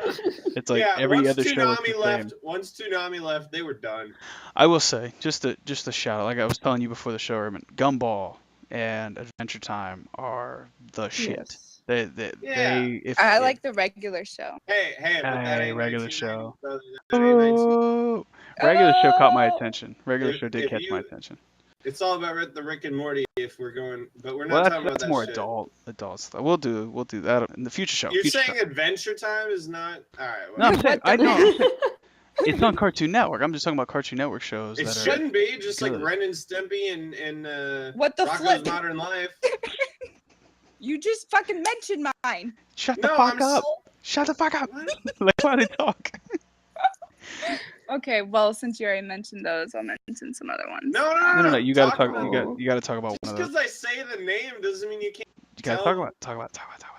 It's like yeah, every once other show is the Toonami same. left, they were done. I will say, just a shout out, like I was telling you before the show, Urban, Gumball and Adventure Time are the shit. Yes. If I like the regular show. Hey, but that Hey, ain't regular 1990s, show. brother. That ain't 1990s. Oh, regular show caught my Oh! attention. Regular show did If catch my you- attention. It's all about the Rick and Morty if we're going, but we're Well, not talking about that's that more shit. adult stuff. We'll do that in the future show. You're future saying show. Adventure Time is not all right. No, I'm Well, saying, What the I'm saying it's on Cartoon Network. I'm just talking about Cartoon Network shows it that are. shouldn't be just like good. Ren and Stimpy and What the Rocko's flip? Modern Life. You just fucking mentioned mine. Shut the No, fuck I'm up! so- Shut the fuck up! What? Let Cloudy talk. Okay, well, since you already mentioned those, I'll mention some other ones. No. You gotta talk. about- You gotta talk about Just one of those. because I say the name doesn't mean you can't. You gotta tell- talk about.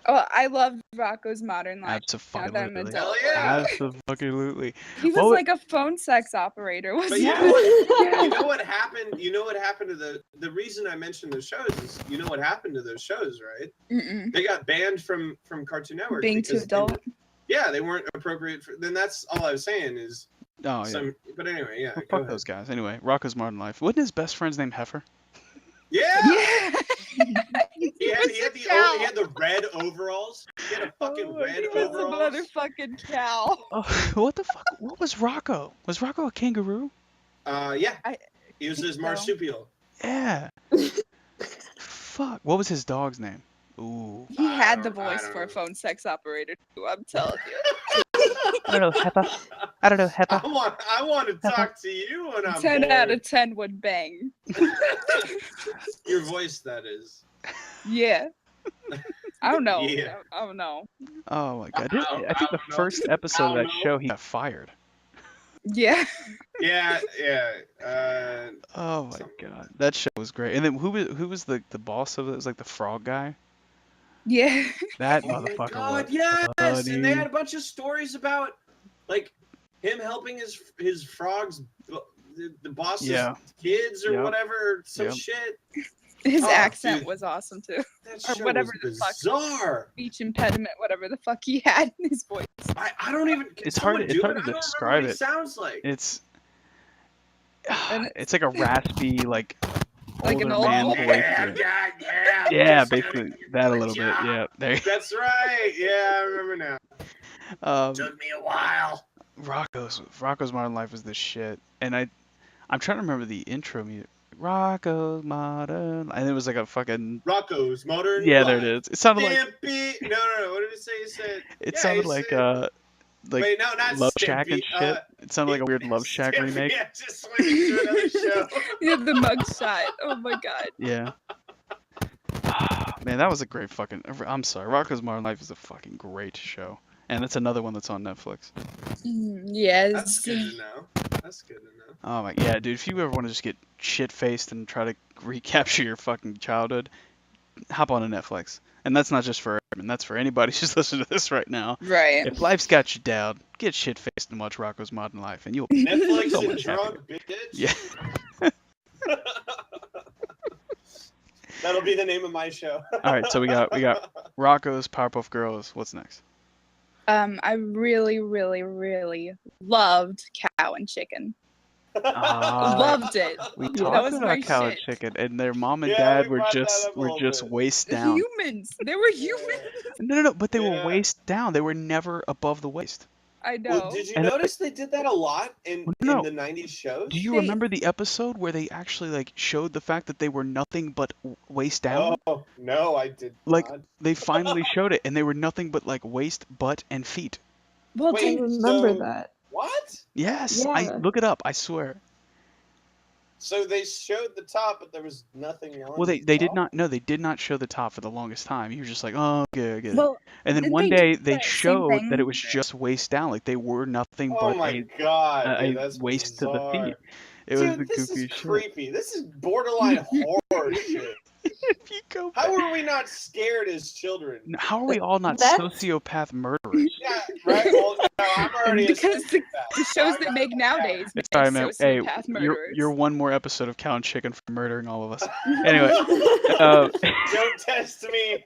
Oh, I love Rocco's Modern Life. Now that I'm Absolutely. adult. Hell yeah. Absolutely. He was What like a phone sex operator, But wasn't you he? know what? You know what happened? You know what happened to the reason I mentioned those shows is you know what happened to those shows, right? Mm-mm. They got banned from Cartoon Network Being too because adult. Yeah, they weren't appropriate for. Then that's all I was saying is Oh yeah. some. But anyway, yeah. Well, go fuck ahead. those guys. Anyway, Rocco's Modern Life. Wasn't his best friend's name Heifer? Yeah. Yeah. He had the red overalls. He had a fucking Oh my red He was a overalls. motherfucking cow. Oh, what the fuck? What was Rocco? Was Rocco a kangaroo? Yeah. I He was his so. marsupial. Yeah. Fuck. What was his dog's name? Ooh. He had the don't- I voice don't for a know. phone sex operator too, I'm telling you. I don't know, Heifer. I don't know, Heifer. I want to talk to you when I'm 10 bored. out of 10 would bang. Your voice, that is. Yeah. I don't know. Yeah. I don't know. Oh my god. I think the don't know. first episode of I that don't show he got fired. Yeah. Yeah. Oh my Something. god. That show was great. And then who was the boss of it? It was like the frog guy. Yeah. That Oh my motherfucker God, was yes! funny. And they had a bunch of stories about, like, him helping his frogs, the boss's Yeah. kids or Yep. whatever, some Yep. shit. His Oh, accent dude. was awesome too. That Or show whatever was the fuck. bizarre. Speech impediment, whatever the fuck he had in his voice. I don't even. Can It's hard someone to- do it's hard it? to I don't describe remember what it. he sounds like. It's And it's like a raspy, like Like older an old man man. voice. yeah, Yeah, just doing basically a that a good little bit. job. Yeah, there. That's right. Yeah, I remember now. Took me a while. Rocco's Modern Life is the shit, and I'm trying to remember the intro music. Rocco's Modern, and it was like a fucking Rocco's Modern yeah, there Life. it is. It sounded like Stimpy. No. What did it say? He said. it yeah, sounded he like said- Wait, no, not Love Shack and Stimpy, shit. It sounded like a weird Love Shack Stimpy, remake. Yeah, just switched to another show. Yeah, the mugshot. Oh my god. Yeah. Man, that was a great fucking. I'm sorry, Rocco's Modern Life is a fucking great show, and it's another one that's on Netflix. Yes. That's good to know. That's good to know. Oh my, yeah, dude. If you ever want to just get shit faced and try to recapture your fucking childhood, hop on to Netflix. And that's not just for Urban, that's for anybody who's listening to this right now. Right. If life's got you down, get shit faced and watch Rocco's Modern Life, and you'll Netflix so and much happier. drunk bitch. Yeah. That'll be the name of my show. All right, so we got Rocco's Powerpuff Girls. What's next? I really, really, really loved Cow and Chicken. Loved it. We Yeah. talked That was about my Cow and shit. Chicken, and their mom and Yeah, dad we were brought that just up a little bit. waist down. Humans. They were humans. No, but they were Yeah. waist down. They were never above the waist. I know. Well, did you And- notice they did that a lot in No. the 90s shows? Do you They- remember the episode where they actually like showed the fact that they were nothing but waist down? Oh, no, I did Like, not. They finally showed it, and they were nothing but like waist, butt, and feet. Well, Wait, I did- remember so- that. What? Yes, Yeah. look it up. I swear. So they showed the top, but there was nothing on Well, they the did top? not. No, they did not show the top for the longest time. You were just like, oh, okay, I get it. well, And then didn't one they day do they that same showed that thing? it was just waist down, like they were nothing Oh but my god, a dude, that's waist to the bizarre. feet. It was Dude, the this goofy is shit. creepy. This is borderline horror shit. If you Go How back. are we not scared as children? How are we all not That's- sociopath murderers? Yeah, right. Well, no, I'm already Because the shows I they make nowadays make It's all right, man. Hey, sociopath you're murderers. one more episode of Cow and Chicken for murdering all of us. Anyway, uh, Don't test me.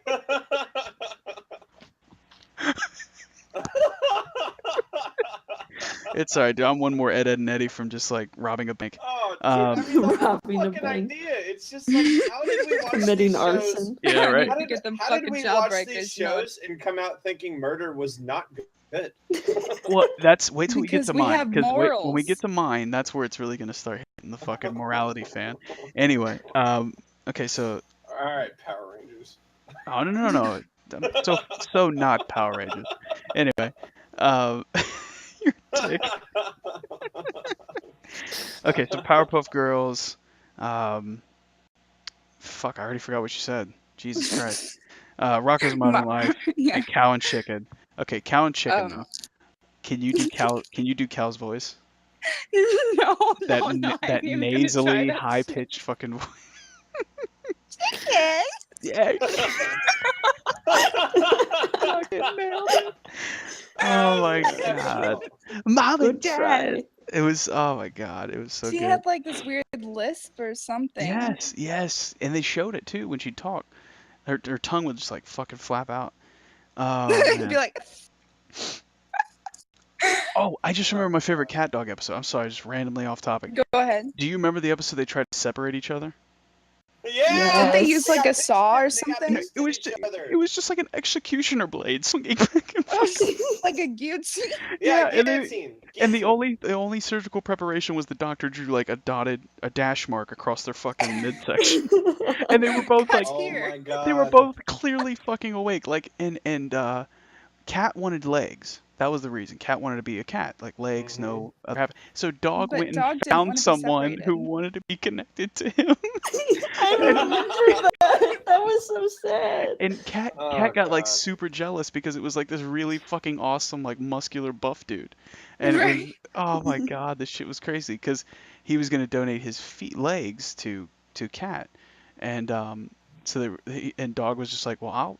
it's alright, dude. I'm one more Ed, Ed, and Eddie from just like robbing a bank. Oh, dude, Um, I mean, the whole Robbing a fucking bank. idea. It's just like, how did we watch Committing these shows? arson. Yeah, right. How To did, get them how did fucking we watch jawbreakers, these you know? shows and come out thinking murder was not good? Well, that's wait till we get Because to we mine. have Because when we get morals. to mine, that's where it's really gonna start hitting the fucking morality fan. Anyway, okay, so All right, Power Rangers. oh no. I'm so not Power Rangers. Anyway, you're a dick. Okay, so Powerpuff Girls. Fuck, I already forgot what you said. Jesus Christ. Rocko's Modern Life Yeah. and Cow and Chicken. Okay, Cow and Chicken Um, though. Can you do Cow? Can you do Cow's voice? No, That no, no. that I'm even gonna try nasally, that high shit. pitched fucking voice. Yes. Yeah. Fucking nailed it. Oh my god. Mom and Good Dad. try. It was. Oh my god. It was so She good. had like this weird lisp or something. Yes, and they showed it too when she'd talk. Her tongue would just like fucking flap out. Oh It'd man. be like, Oh, I just remember my favorite cat dog episode. I'm sorry, just randomly off topic. go ahead. Do you remember the episode they tried to separate each other? Yeah. Did they Yes. use like a saw or They got something? pissed It at was each ju- other. It was just like an executioner blade swinging back and forth. Like a guillotine. Yeah, and guillotine. And the Guillotine. only surgical preparation was the doctor drew like a dash mark across their fucking midsection, and they were both like Oh here. my god. they were both clearly fucking awake. Like and Cat wanted legs. That was the reason. Cat wanted to be a cat, like legs, no other habit. So Dog But went and Dog didn't found wanna be someone who separated. wanted to be connected to him. I remember that. That was so sad. And Cat Oh, got like God. super jealous because it was like this really fucking awesome like muscular buff dude, and it was, Right. oh my god, this shit was crazy because he was gonna donate his legs to Cat, and so and Dog was just like, well,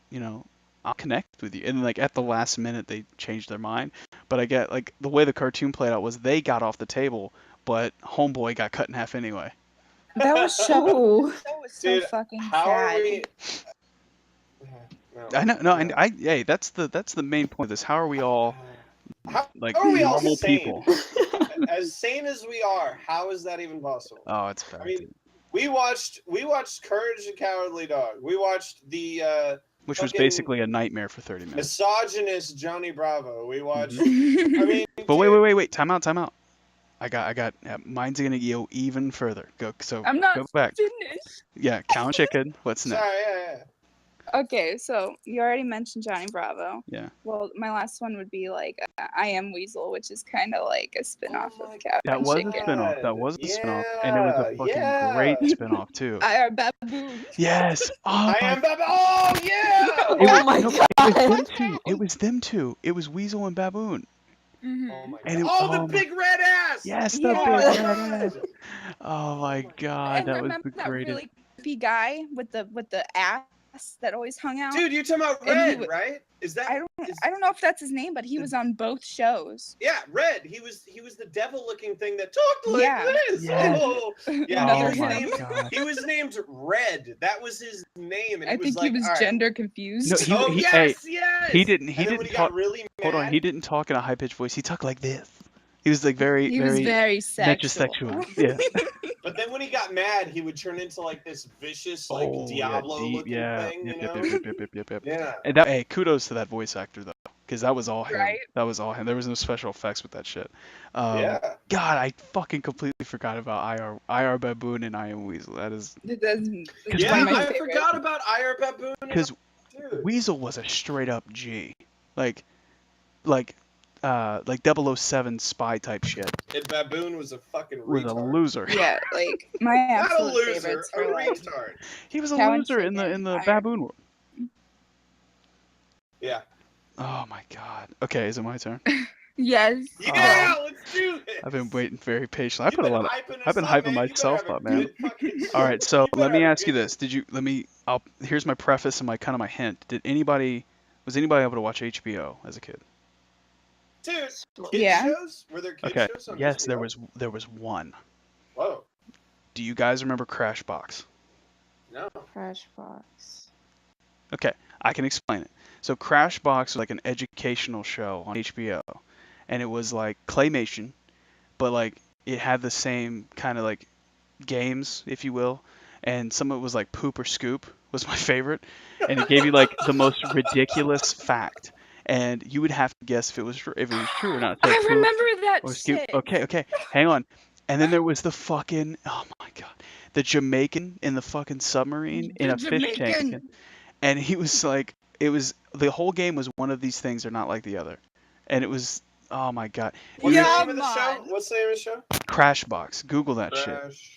I'll connect with you, and like at the last minute they changed their mind, but I get like the way the cartoon played out was they got off the table, but Homeboy got cut in half anyway. That was so. Oh, That was so Dude, fucking How are sad. we? No. I know, no, and hey, that's the main point of this. How are we all How like are we all normal sane? people? As sane as we are, how is that even possible? Oh, it's bad. I mean, we watched Courage the Cowardly Dog. We watched the Which was fucking basically a nightmare for 30 minutes. misogynist Johnny Bravo. We watched. Mm-hmm. I mean, But dude, wait, time out. I got. Mine's gonna go even further. I'm not Go back. finished. Yeah, Cow and Chicken. What's next? Sorry, yeah. Okay, so you already mentioned Johnny Bravo. Yeah. Well, my last one would be like I Am Weasel, which is kind of like a spin-off Oh of my Cow That and was a Chicken. spinoff. That was a spinoff, and it was a fucking Yeah. great spinoff too. I Are Baboon. Yes. Oh I my. am Baba. Oh yeah. It Oh was, my no, god. It was them two. It was them two. It was Weasel and Baboon. Mhm. Oh my And god. it- Oh, oh the my- big red ass. Yes, the Yeah. big Oh, red ass. Oh my god, And that was remember the that greatest. really creepy guy with the ass that always hung out? Dude, you're talking about And he Red, would- right? Is that? I don't know if that's his name, but he was on both shows. Yeah, Red. He was the devil-looking thing that talked like Yeah. this. Yes. Oh, yeah. Another he, Oh was my him. named, god. he was named Red. That was his name, and I it was think like, he was all right. gender confused. No, he- Oh hey, yes. He didn't. He And then when didn't he talk. got really mad. Hold on. He didn't talk in a high pitched voice. He talked like this. He was like very, He was very very sexual. metrosexual. Yeah. But then when he got mad, he would turn into like this vicious, like Diablo-looking thing. Yep, You know? yep. Yeah. And that, hey, kudos to that voice actor though, because that was all him. Right? That was all him. There was no special effects with that shit. Yeah. God, I fucking completely forgot about IR Baboon and I Am Weasel. That is That's Yeah, one of my I favorite. forgot about Ira Baboon. because Dude. Weasel was a straight up G, like 007 spy type shit. And Baboon was a fucking Was a retard. loser. Yeah, like my Not a absolute loser, favorites a were like retard. He was a Cow and loser in Chicken, the Iron- Baboon world. Yeah. Oh my god. Okay, is it my turn? Yes. Yeah, let's do this. I've been waiting very patiently. You've been hyping I've us been up, hyping man. You better myself have a up, man. good fucking All right, so you let better me have a ask you good- this. Here's my preface and my hint. Was anybody able to watch HBO as a kid? Dude, kid Yeah. shows? Were there kid Okay. shows on Yes, HBO? there was one. Whoa. Do you guys remember Crashbox? No. Crashbox. Okay, I can explain it. So Crashbox was like an educational show on HBO, and it was like claymation, but like it had the same kind of like games, if you will, and some of it was like Poop or Scoop was my favorite, and it gave you like the most ridiculous fact, and you would have to guess if it was true or not. So I Poop remember that or Scoop. shit. Okay, hang on. And then there was the fucking, oh my god, the Jamaican in the fucking submarine in a fish tank. And he was like, the whole game was one of these things are not like the other. And it was, oh my god. What's Yeah, the name of the man. show? What's the name of the show? Crashbox. Google that shit. Crash.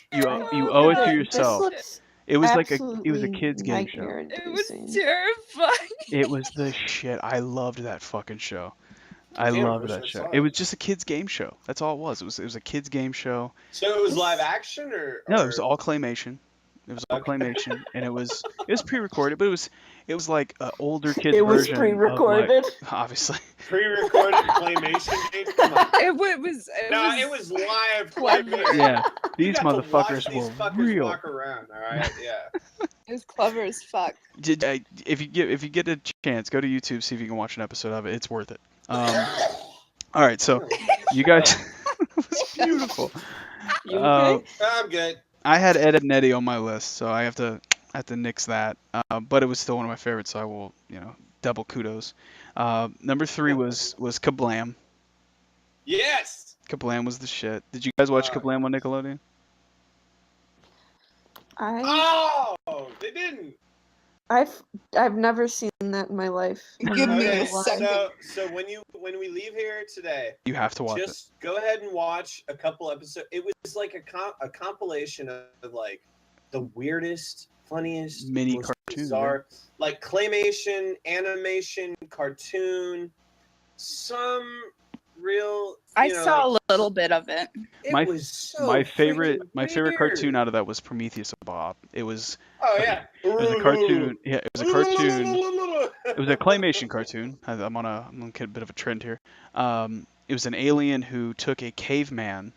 You owe it to This yourself. looks It was a absolutely kids game show. nightmare It was inducing. terrifying. It was the shit. I loved that fucking show. I Damn, I loved wish that I show. saw It it. was just a kids game show. That's all it was. It was a kids game show. So it was live action or No, it was all claymation. It was all Okay. claymation, and it was pre-recorded, but it was like an older kids It was version pre-recorded. of like, obviously. pre-recorded claymation game? Come on. It was. No, it was live clever. claymation. Yeah, You these got to watch motherfuckers these were fuckers real. walk around, all right? Yeah. It was clever as fuck. If you get a chance, go to YouTube, see if you can watch an episode of it. It's worth it. All right, so you guys, it was beautiful. You okay? I'm good. I had Ed and Eddie on my list, so I have to nix that. But it was still one of my favorites, so I will, double kudos. Number 3 was Kablam. Yes. Kablam was the shit. Did you guys watch Kablam on Nickelodeon? Oh, they didn't. I've never seen that in my life. Give me Okay, a second. so when we leave here today, You have to watch it. just go ahead and watch a couple episodes. It was like a compilation of like the weirdest, funniest, Mini most cartoons, bizarre, like claymation, animation, cartoon, some real. I saw a little bit of it. It My- was so My favorite freaking cartoon weird. out of that was Prometheus and Bob. It was Oh yeah, it was a cartoon. Yeah, it was a cartoon. It was a claymation cartoon. I'm on a bit of a trend here. It was an alien who took a caveman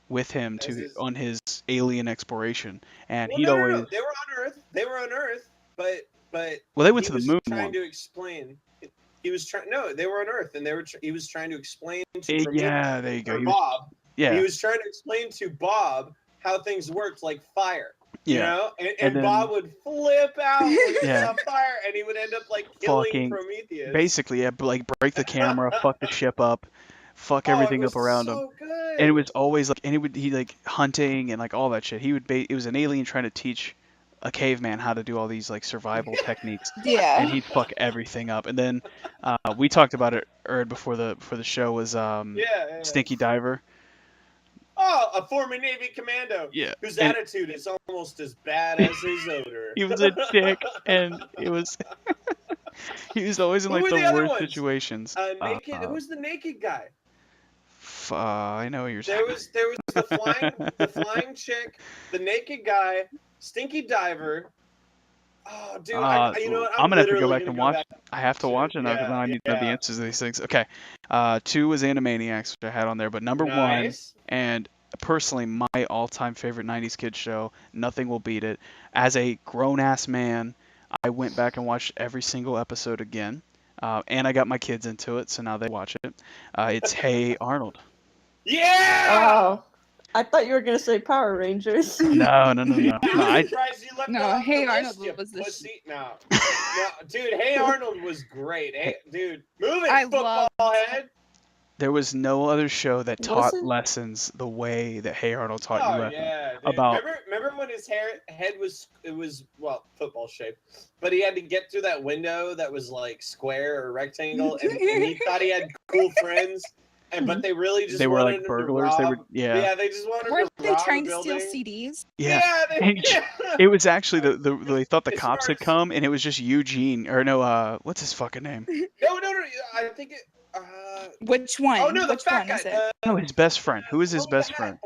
with him on his alien exploration, and he'd always. No. They were on Earth. They were on Earth, but Well, they went he to the was moon trying one. to explain. He was trying. No, they were on Earth, and he was trying to explain to Yeah, there you go. or Bob. He Yeah, was trying to explain to Bob how things worked, like fire. You yeah. know, and And then- Bob would flip out when he Yeah. saw fire, and he would end up like killing Fucking- Prometheus. Basically, yeah, like break the camera, fuck the ship up, fuck Oh, everything it was up around him. so good. And it was always like, he like hunting and like all that shit. It was an alien trying to teach a caveman how to do all these like survival techniques, and Yeah. he'd fuck everything up. And then we talked about it before the show was yeah. Stinky Diver. Oh, a former Navy commando Yeah, whose and attitude is almost as bad as his odor. he was a dick, and it was he was always in Who like were the the other worst ones? situations. Naked. Who's the naked guy? I know what you're There saying. was the flying chick, the naked guy, Stinky Diver. Oh, dude, you know what? I'm gonna have to go literally back and gonna watch. I have to watch it now because Yeah, I need to know the yeah. answers to these things. Okay, 2 was Animaniacs, which I had on there, but number 1, Nice. and personally my all-time favorite 90s kids show, nothing will beat it. As a grown-ass man, I went back and watched every single episode again, and I got my kids into it, so now they watch it. It's Hey Arnold. Yeah. Oh, I thought you were gonna say Power Rangers. No. I'm surprised you left No, that off Hey the Arnold list, you was the pussy. No, dude, Hey Arnold was great. Hey, dude, move it, I football head. There was no other show that taught Wasn't- lessons the way that Hey Arnold taught you Oh lessons. yeah, dude. About- remember when his head was well football shaped, but he had to get through that window that was like square or rectangle, and he thought he had cool friends, but they really just They were wanted like him to burglars. They were rob- yeah. they just wanted Weren't to they rob trying a to steal building. CDs? Yeah. they, It was actually they thought the As cops far had as- come, and it was just Eugene or no, what's his fucking name? no. I think Which one? Oh no, the Which fat one guy. is it? No, his best friend. Who is his the best hat. friend?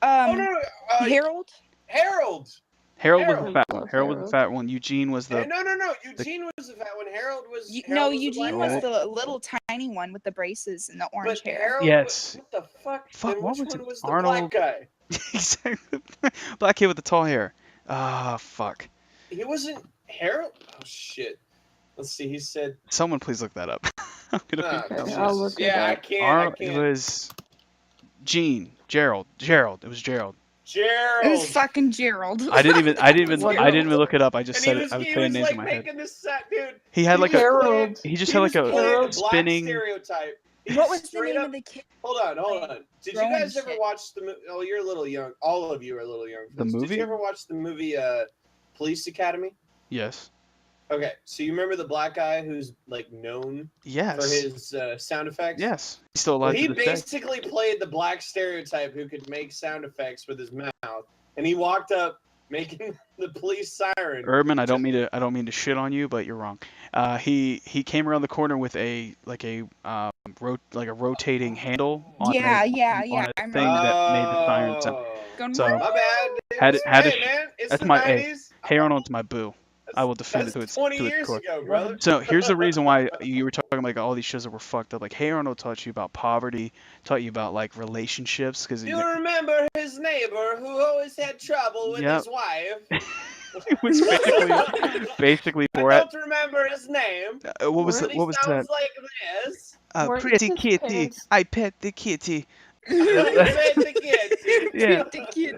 Oh no, Harold. Harold. Harold was the Harold. fat one. Harold was the fat one. Eugene was the. No. Eugene was the fat one. Harold was. No, Harold was Eugene the was black guy. the little tiny one with the braces and the orange But hair. Harold. Yes. What the fuck? Fuck, And what which was it? one was the Arnold- black guy? Exactly. Black kid with the tall hair. Ah, fuck. He wasn't Harold. Oh shit. Let's see. He said. Someone please look that up. I'm gonna be Oh, Okay, I'll Jesus. look it Yeah, I up. can't. Arnold. I It can't. was Gerald. It was Gerald. It was Gerald. fucking Gerald. I didn't even Gerald. look it up. I just And said it. I was he saying was names like in my head. making this set, dude. He had he like was a. Harold. He just He had was like a playing the black spinning. stereotype. He What just was the straight name up. of the kid? Hold on. Did you Throwing guys ever shit. watch the movie? Oh, you're a little young. All of you are a little young. For The this. Did movie? you ever watch the movie Police Academy? Yes. Okay, so you remember the black guy who's like known Yes. for his sound effects? Yes. He's still Well, alive he to this day. basically played the black stereotype who could make sound effects with his mouth, and he walked up making the police siren. Urban, I don't mean to shit on you, but you're wrong. He came around the corner with a rotating handle on Yeah. a I thing remember. that made the siren sound. Going So- My bad. Dude. Had to hey, man, it's that's the my- 90s. Hey Arnold's my boo. I will defend it That's to its 20 years core. ago, brother. So here's the reason why you were talking like all these shows that were fucked up. Like Hey Arnold taught you about poverty, taught you about like relationships because You remember his neighbor who always had trouble with Yep. his wife? it was basically I Borat. don't remember his name. What was But But it? What was he that? sounds like this. Weren't Pretty his kitty, parents- I pet the kitty. He said the kid. Yeah, The kid.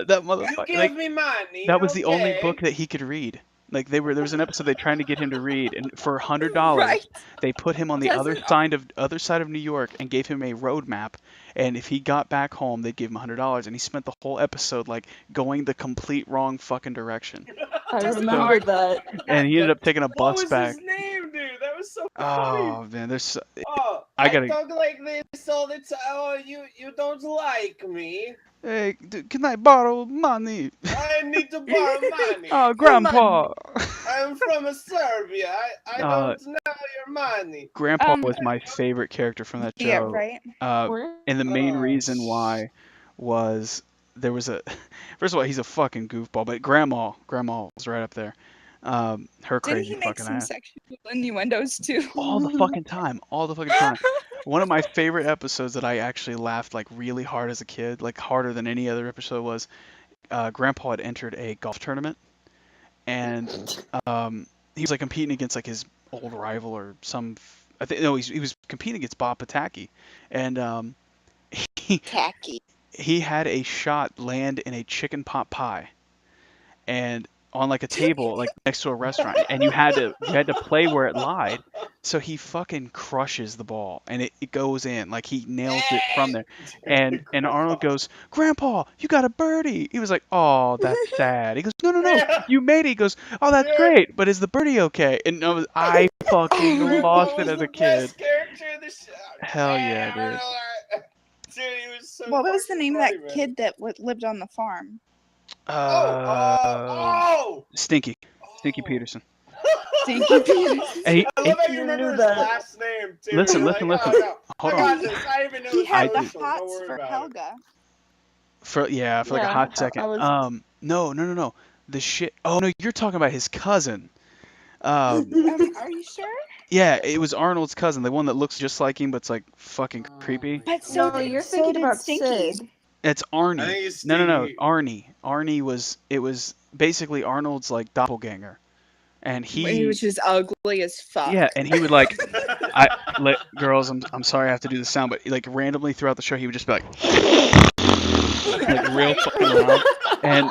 that You motherfucker. give Like, me money. that was the only okay? book that he could read. Like there was an episode they trying to get him to read, and for $100, Right. they put him on the other side of New York and gave him a road map. And if he got back home, they'd give him $100. And he spent the whole episode like going the complete wrong fucking direction. I remember that. And he ended up taking a What bus was back. his name, dude? That was so funny. Oh man, there's so, Oh, I gotta- talk like this all the time. Oh, you don't like me. hey, can I borrow money? I need to borrow money. Oh, Grandpa. I'm from Serbia. I Uh, don't know your money. Grandpa Um, was my favorite character from that show. Yeah, right. Weren't And the main Oh, reason why was there was a first of all he's a fucking goofball, but Grandma was right up there. Her Didn't crazy he make fucking some ass. sexual innuendos too? All the fucking time. One of my favorite episodes that I actually laughed like really hard as a kid, like harder than any other episode, was Grandpa had entered a golf tournament, and he was like competing against like his old rival or some. I think no, he was competing against Bob Pataki, and Tacky. he had a shot land in a chicken pot pie, and on like a table like next to a restaurant, and you had to play where it lied. So he fucking crushes the ball, and it goes in like he nails it from there. And Arnold goes, "Grandpa, you got a birdie." He was like, "Oh, that's sad." He goes, "No, Yeah. you made it." He goes, "Oh, that's Yeah. great, but is the birdie okay?" And I fucking Grandpa lost it was as the a kid. best character of the show. Hell yeah, dude. Dude, he was so What was the fucking name of funny, that man. kid that lived on the farm? Stinky Oh. Peterson. Stinky Peterson. And he, I love how You you remember knew his that. last name too. Listen, You're listen, like, listen. Oh, no. Hold I on. got this. I even know He his had the social. Don't hots worry for about it. Helga. for like a Yeah, hot I second. was- No. The shit. Oh no, you're talking about his cousin. Are you sure? Yeah, it was Arnold's cousin, the one that looks just like him, but's like fucking creepy. But so No, did, you're so thinking did about Stinky. Sid. It's Arnie. I think it's No, Stinky. Arnie. Arnie was basically Arnold's like doppelganger, and Which is ugly as fuck. yeah, and he would like girls. I'm sorry I have to do the sound, but like randomly throughout the show he would just be like real fucking loud, and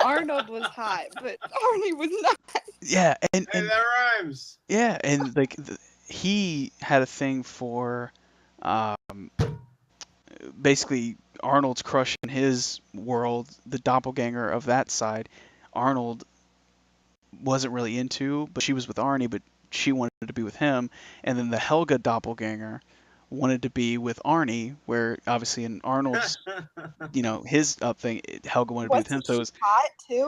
Arnold was hot, but Arnie was not. yeah, and Hey, that rhymes. yeah, and like he had a thing for basically Arnold's crush in his world, the doppelganger of that side. Arnold wasn't really into, but she was with Arnie, but she wanted to be with him. And then the Helga doppelganger wanted to be with Arnie, where obviously in Arnold's, his up thing, Helga wanted to be with him. So it was hot too?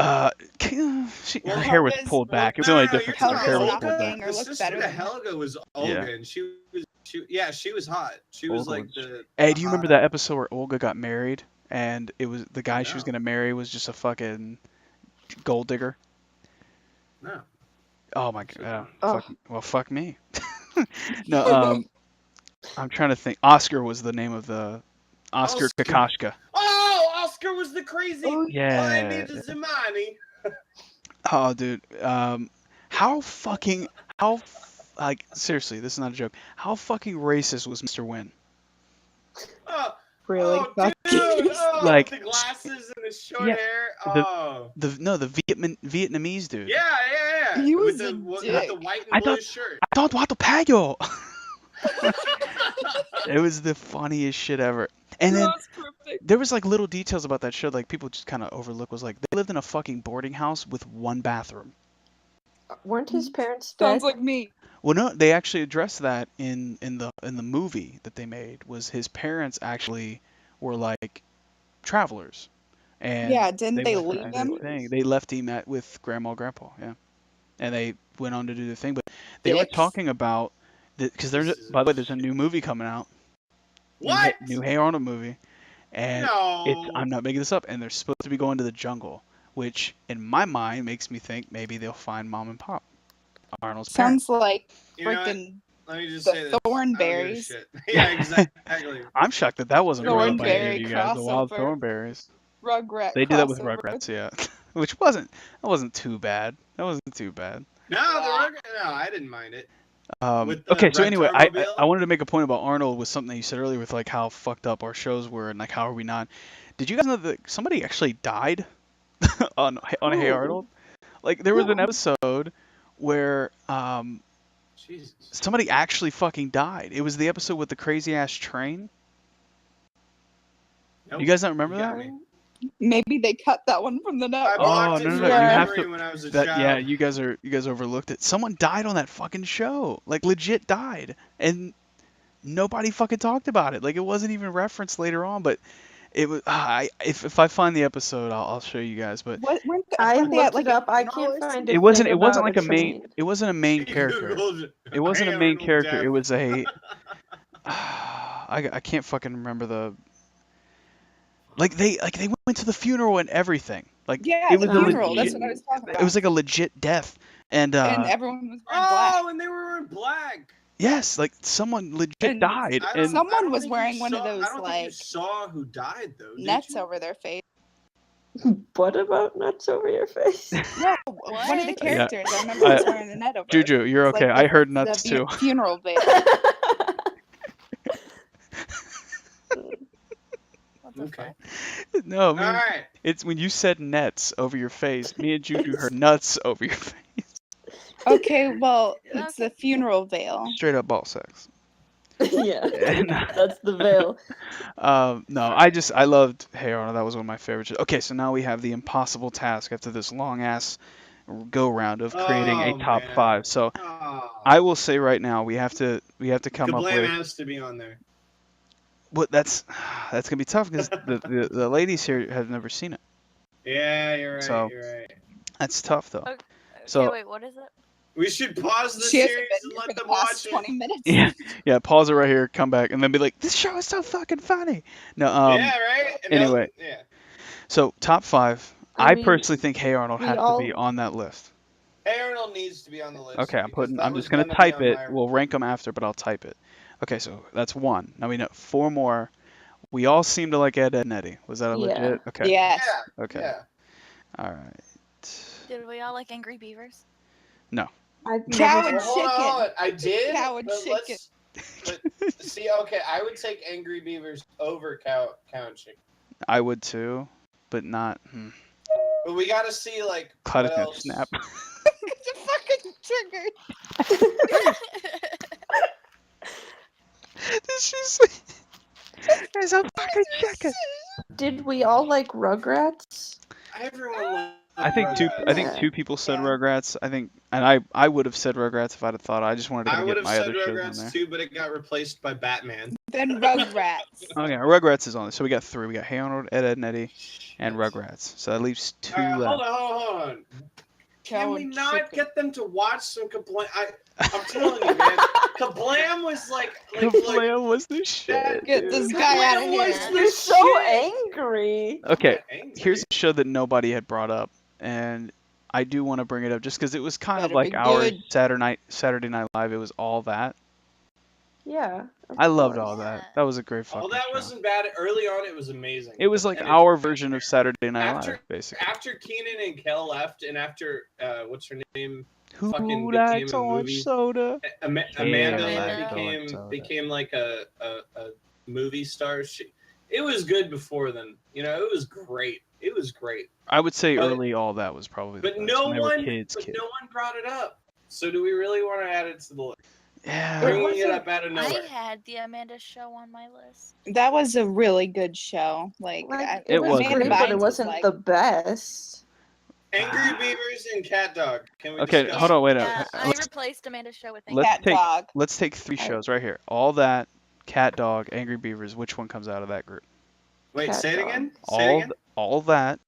Well, her hair was Miss- pulled back. It was no, the only no, difference. you're Her talking hair was Olga. pulled back. Or The looked sister better to than her. Helga was Olga, and she was hot. She was Olga like was- the. Hey, the do you remember hot- that episode where Olga got married and it was the guy she was No. gonna marry was just a fucking gold digger? No. Oh my god. Oh. Fuck me. No, I'm trying to think. Oscar was the name of the Oscar Oscar. Kokoschka. Oh, Oscar was the crazy. Oh, Yeah. I need to Zamani. Oh, dude. Like seriously, this is not a joke. How fucking racist was Mr. Wynn? Oh, Really? oh, fucking- dude. Oh, Like, with the glasses and the short yeah, hair. the- Oh. The Vietnamese dude. Yeah. He was with the, a with dick. the white I and blue thought- shirt. I don't want to pay you. It was the funniest shit ever. And then That's perfect. there was like little details about that show like people just kind of overlook was like they lived in a fucking boarding house with one bathroom. Weren't his parents dead? Sounds like me. Well, no, they actually addressed that in the movie that they made. Was his parents actually were like travelers, and Yeah, didn't they went leave on him? their thing. They left him with grandma and grandpa, yeah, and they went on to do their thing. But they were Dicks. talking about because by the way, there's a new movie coming out. What? New Hey Arnold movie, and No. I'm not making this up. And they're supposed to be going to the jungle, which in my mind makes me think maybe they'll find mom and pop, Arnold's parents. Sounds like You know what? freaking. Let me just the say this. I don't give a Thornberries. shit. Yeah, exactly. I'm shocked that wasn't brought up by any of Thornberry you guys. The Wild crossover. Thornberries. Rugrat. They did that with crossover. Rugrats, yeah, which wasn't too bad. That wasn't too bad. No, I didn't mind it. With the Okay, so red anyway, I Tarmobile? wanted to make a point about Arnold with something you said earlier with like how fucked up our shows were and like how are we not? Did you guys know that somebody actually died on Hey Who? Arnold? Like there was an Who? episode where Jesus. somebody actually fucking died. It was the episode with the crazy ass train. Nope. You guys don't remember You got that? me. Maybe they cut that one from the I network. blocked it no, from no, my you have memory to- when I was a That child. yeah, you guys overlooked it. Someone died on that fucking show. Like legit died. And nobody fucking talked about it. Like it wasn't even referenced later on, but it was if I find the episode, I'll show you guys, but What? Weren't they, I weren't they at looked like it up. a I funeral can't or find it a wasn't thing it wasn't about like a main train. it wasn't a main She character. Googled It wasn't a Hey main Arnold character. It death. was a I can't fucking remember the like they went to the funeral and everything. Like Yeah, it was the a funeral. That's legit, what I was talking about. it was like a legit death. And and everyone was wearing black. Oh, and they were in black. yes, like someone legit And died I and don't- Someone I don't was think you wearing one of saw- those, I don't think you like, saw who died though. did Nets you? over their face. What about nuts over your face? No, one of the What? characters. I remember was wearing a net over. it. JuJu, you're It's okay. like I the- heard the nuts too. Funeral veil. What the Okay. fuck? No, All man. right. It's when you said nets over your face. Me and JuJu heard nuts over your face. Okay, well, it's the Okay. funeral veil. Straight up ball sex. Yeah, And, that's the veil. no, I loved Hey Arnold. That was one of my favorites. Okay, so now we have the impossible task after this long ass go round of creating a Oh, top man. 5. So Oh. I will say right now we have to come up Kablam with has to be on there. what that's gonna be tough because the ladies here have never seen it. Yeah, you're right. So- You're right. That's tough though. Okay, So- wait, what is it? We should pause the She hasn't series been and here let for the them watch past it. 20 minutes. Yeah, yeah. Pause it right here. Come back and then be like, "This show is so fucking funny." No, yeah, right. And anyway. yeah. So top 5. I I mean, personally think Hey Arnold we has to all- be on that list. Hey Arnold needs to be on the list. Okay, because that I'm was just gonna be type on it. my- We'll rank them after, but I'll type it. Okay, so that's 1. Now we know 4 more. We all seem to like Ed, Ed, and Eddie. Was that a Yeah. legit? Okay. Yes. Yeah. Okay. Yeah. All right. Did we all like Angry Beavers? I've Cow never and Well, hold on, chicken. hold on. I did. Cow and but chicken. But, see, okay, I would take Angry Beavers over cow and chicken. I would too, but not. But we gotta see like Cloud what is gonna else. snap. It's a fucking trigger. Did she say? There's a fucking chicken. Did we all like Rugrats? Everyone loves I think Rugrats. two people said Yeah. Rugrats. I think, and I would have said Rugrats if I'd have thought. I just wanted to I would get have my said other shows on Rugrats there. too, but it got replaced by Batman. Then Rugrats. Okay, Rugrats is on this. So we got 3. We got Hey Arnold, Ed, Ed and Eddie, and Rugrats. So that leaves 2 All right, left. hold on. Can we not Chicken. get them to watch some Kablam? I'm telling you, man. Kablam was like Kablam was the shit. Get this dude. guy out of Kablam here. was You're the so shit. angry. Okay, Angry. here's a show that nobody had brought up, and I do want to bring it up just because it was kind of Better like be our good. Saturday Night Live. It was all that. Yeah. of I loved course. all that. Yeah. That was a great fucking All that show. wasn't bad. Early on, it was amazing. It was like And our version of Saturday Night After- Live, basically. After Keenan and Kel left, and after what's her name, Who fucking likes became a orange movie. soda? Amanda Amanda. became like a movie star. It was good before then. It was great. It was great. I would say But- early all that was probably the But best. no when they were one, kids. no one brought it up. So do we really want to add it to the list? Yeah. Bringing it up out of nowhere. I had the Amanda show on my list. That was a really good show. Like, It was Amanda good. but it Bynes wasn't like, the best. Angry Beavers and Cat Dog. Can we Okay, discuss hold on, wait a Yeah, minute. I replaced Amanda's show with Let's Cat take Dog. let's take 3 I- shows right here. All that, Cat Dog, Angry Beavers. Which one comes out of that group? Wait, Cat say it Dog. again. Say it again. All that,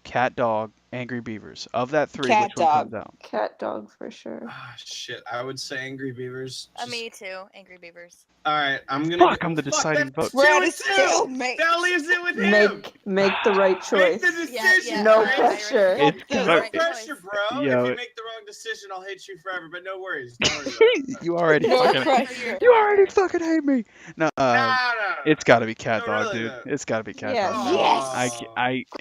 Cat Dog, Angry Beavers. Of that 3, Cat which one Dog. comes out? Cat Dog for sure. Ah, shit. I would say Angry Beavers. me too, Angry Beavers. All right, I'm gonna. Fuck, I'm the deciding vote. We're at a That's 2-2. stalemate. That leaves it with him. Make the right choice. Make the decision. No Chris. pressure. It's the- No fuck- pressure, bro. Yo. If you make the wrong decision, I'll hate you forever. But no worries. Don't worry about it. you already No fucking pressure. you already fucking hate me. No, No. it's got to be Cat No, Dog, really, dude. though. It's got to be Cat Yes. Dog. Yes.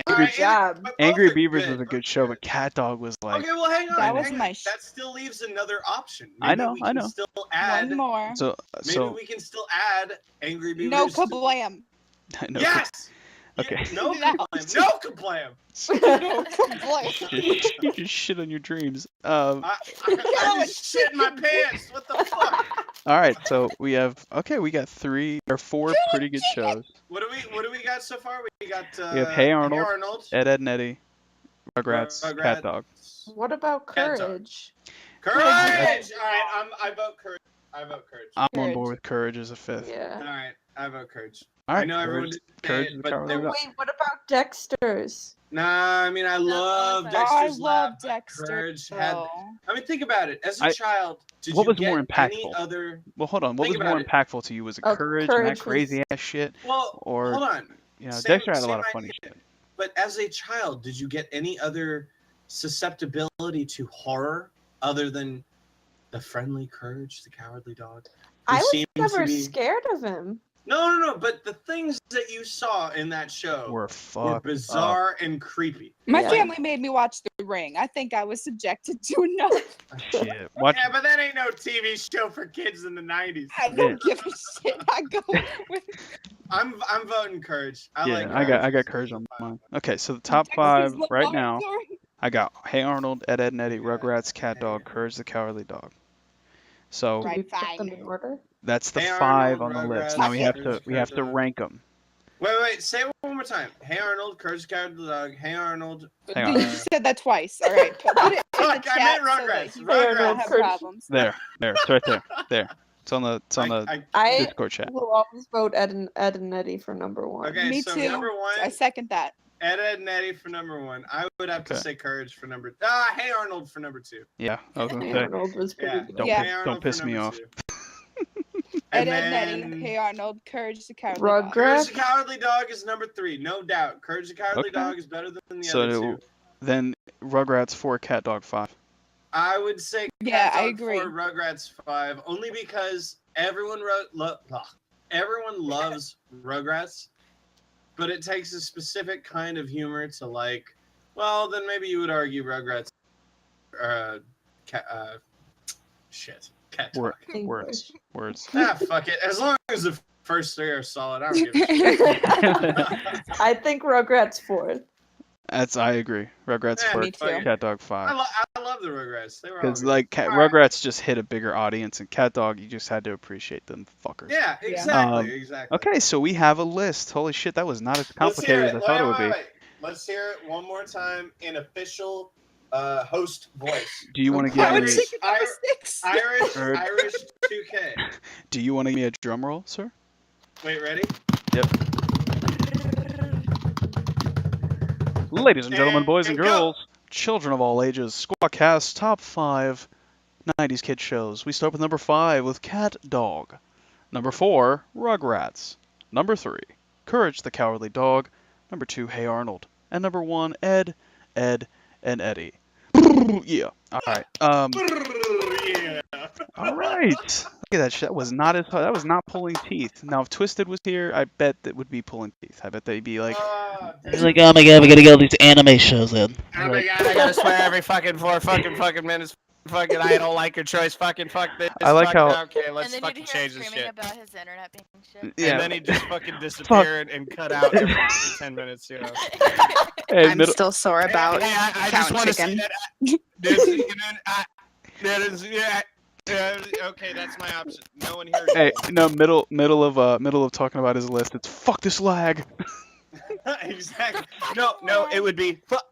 Good Alright, job. but both Angry are Beavers good. was a good Both show, are but Cat Dog was like. Okay, well, hang on. That was hang on. my That still leaves another option. I Maybe know, we I can know. Still add. One more. So Maybe we can still add Angry Beavers. No to- kablam. no, Yes. Okay. No No. kablam. No kablam. No kablam. you just shit on your dreams. I just shit in my pants. What the fuck? All right, so we got 3 or 4 pretty good shows. What do we got so far? We got. We have Hey Arnold, Ed, Ed and Eddie, Rugrats, Cat Dog. What about Cat Dog. Courage? Courage. All right, I vote Courage. I vote Courage. I'm on Courage. board with Courage as a 5th. All Yeah. right, I vote Courage. All right, I know everyone Courage, didn't say Courage it, is the but cowardly there- dog. Wait, what about Dexter's? Nah, I mean I love I Dexter's love Lab, but Dexter. Courage had. Oh. I mean, think about it. As a I- child, did what you was more get any impactful? other? Well, hold on. What Think was more about it. impactful to you? Was it Oh, Courage and that Courage was- crazy ass shit? Well, Or, hold on. You know, Same- Dexter had a lot same of funny idea. shit. But as a child, did you get any other susceptibility to horror other than the friendly Courage, the cowardly dog? I was seems to never be- scared of him. No. But the things that you saw in that show Were were fucked bizarre and creepy. My Yeah. family made me watch The Ring. I think I was subjected to enough. up. Shit. Watch. Yeah, but that ain't no TV show for kids in the '90s. I don't give a shit. I go with I'm voting Courage. I Yeah, like I got Courage on mine. Okay, so the top 5 right now. I got Hey Arnold, Ed, Ed and Eddie, Rugrats, Cat Dog, Courage the Cowardly Dog. So Right. Did we put them fine. in order? that's the Hey 5 Arnold, on the list. Rugrats, Now we have Courage, to Cat Dog. rank them. Wait. Say it one more time. Hey Arnold, Courage the Cowardly Dog. Hey Arnold. Hang on. You said that twice. All right. Put it in the Fuck, I chat meant so that Rugrats. he Rugrats. don't have Courage. problems. There, it's right there. There. It's on the I Discord chat. will always vote Ed and Eddie for number 1. Okay, Me so too. number one, I second that. Ed and Eddie for number 1. I would have to Okay. say Courage for number. Hey Arnold for number 2. Yeah, I was gonna Hey say. Arnold was pretty Yeah. good. Don't Yeah. piss- Hey Arnold don't piss for me number off. 2. Ed, And Ed, and Eddie. then Hey Arnold. Courage the Cowardly Rug- Dog. Courage the Cowardly Dog is number 3, no doubt. Courage the Cowardly Okay. Dog is better than the So other 2. then Rugrats 4, Cat Dog 5. I would say Yeah, Cat I Dog agree. 4, Rugrats 5, only because everyone loves Rugrats, but it takes a specific kind of humor to like. Well, then maybe you would argue Rugrats. Cat Dog. Words. Fuck it. As long as the first 3 are solid, I don't give a shit. I think Rugrats 4th. I agree. Rugrats Yeah, 4, me too. Cat Dog 5. I love the Rugrats. They were all Because good. like Alright. Rugrats just hit a bigger audience, and Cat Dog you just had to appreciate them fuckers. Yeah, exactly, Um, exactly. Okay, so we have a list. Holy shit, that was not as complicated as I thought it would be. Wait. Let's hear it one more time in official host voice. Do you want to Okay. give I would me? take it number 6. Irish Or- 2K. Do you want to give me a drum roll, sir? Wait, ready? Ladies and gentlemen, And- boys and and go. girls, children of all ages, SquaaCast top 5 90s kid shows. We start with number 5 with Cat Dog. Number 4, Rugrats. Number 3, Courage the Cowardly Dog. Number 2, Hey Arnold. And number 1, Ed, and Eddie. Yeah. All right. Yeah. All right. Look at that shit. That was not as hard. That was not pulling teeth. Now, if Twisted was here, I bet that would be pulling teeth. I bet they'd be like, He's like, oh my god, we gotta get all these anime shows in. Oh my god, I gotta swear every fucking 4 fucking minutes. Fucking, I don't like your choice. Fucking fuck this. I like fucking, how- Okay, And let's then fucking you'd hear him change this screaming shit. about his internet being shit. yeah. And then he just fucking disappeared and cut out every 10 minutes, you know. Hey, I'm middle- still sore about Hey, I just count want to say chicken. that. That is, yeah. Okay, that's my option. No one here. Hey, no, middle of talking about his list. It's fuck this lag. Exactly. No, it would be fuck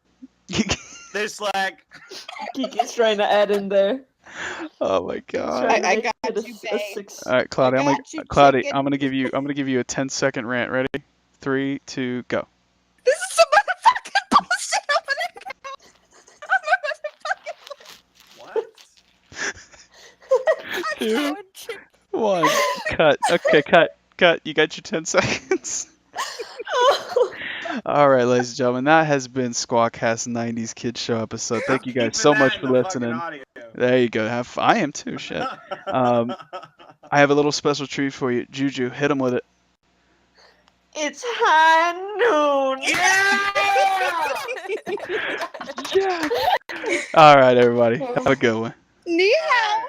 this lag. Kiki's trying to add in there. Oh my He's god. trying to I make got it you, a babe. 6. All right, Cloudy. I got you, Cloudy. chicken. I'm gonna give you a 10-second rant. Ready? 3, 2, go. This is some motherfucking bullshit over there. What? 2, 1. Cut. Okay, cut. You got your 10 seconds. All right, ladies and gentlemen, that has been SquaaCast 90s Kids Show episode. Thank you guys so much for listening. There you go. I am too. Shit. I have a little special treat for you. JuJu, hit him with it. It's high noon. Yeah. All right, everybody. Have a good one. Ni hao.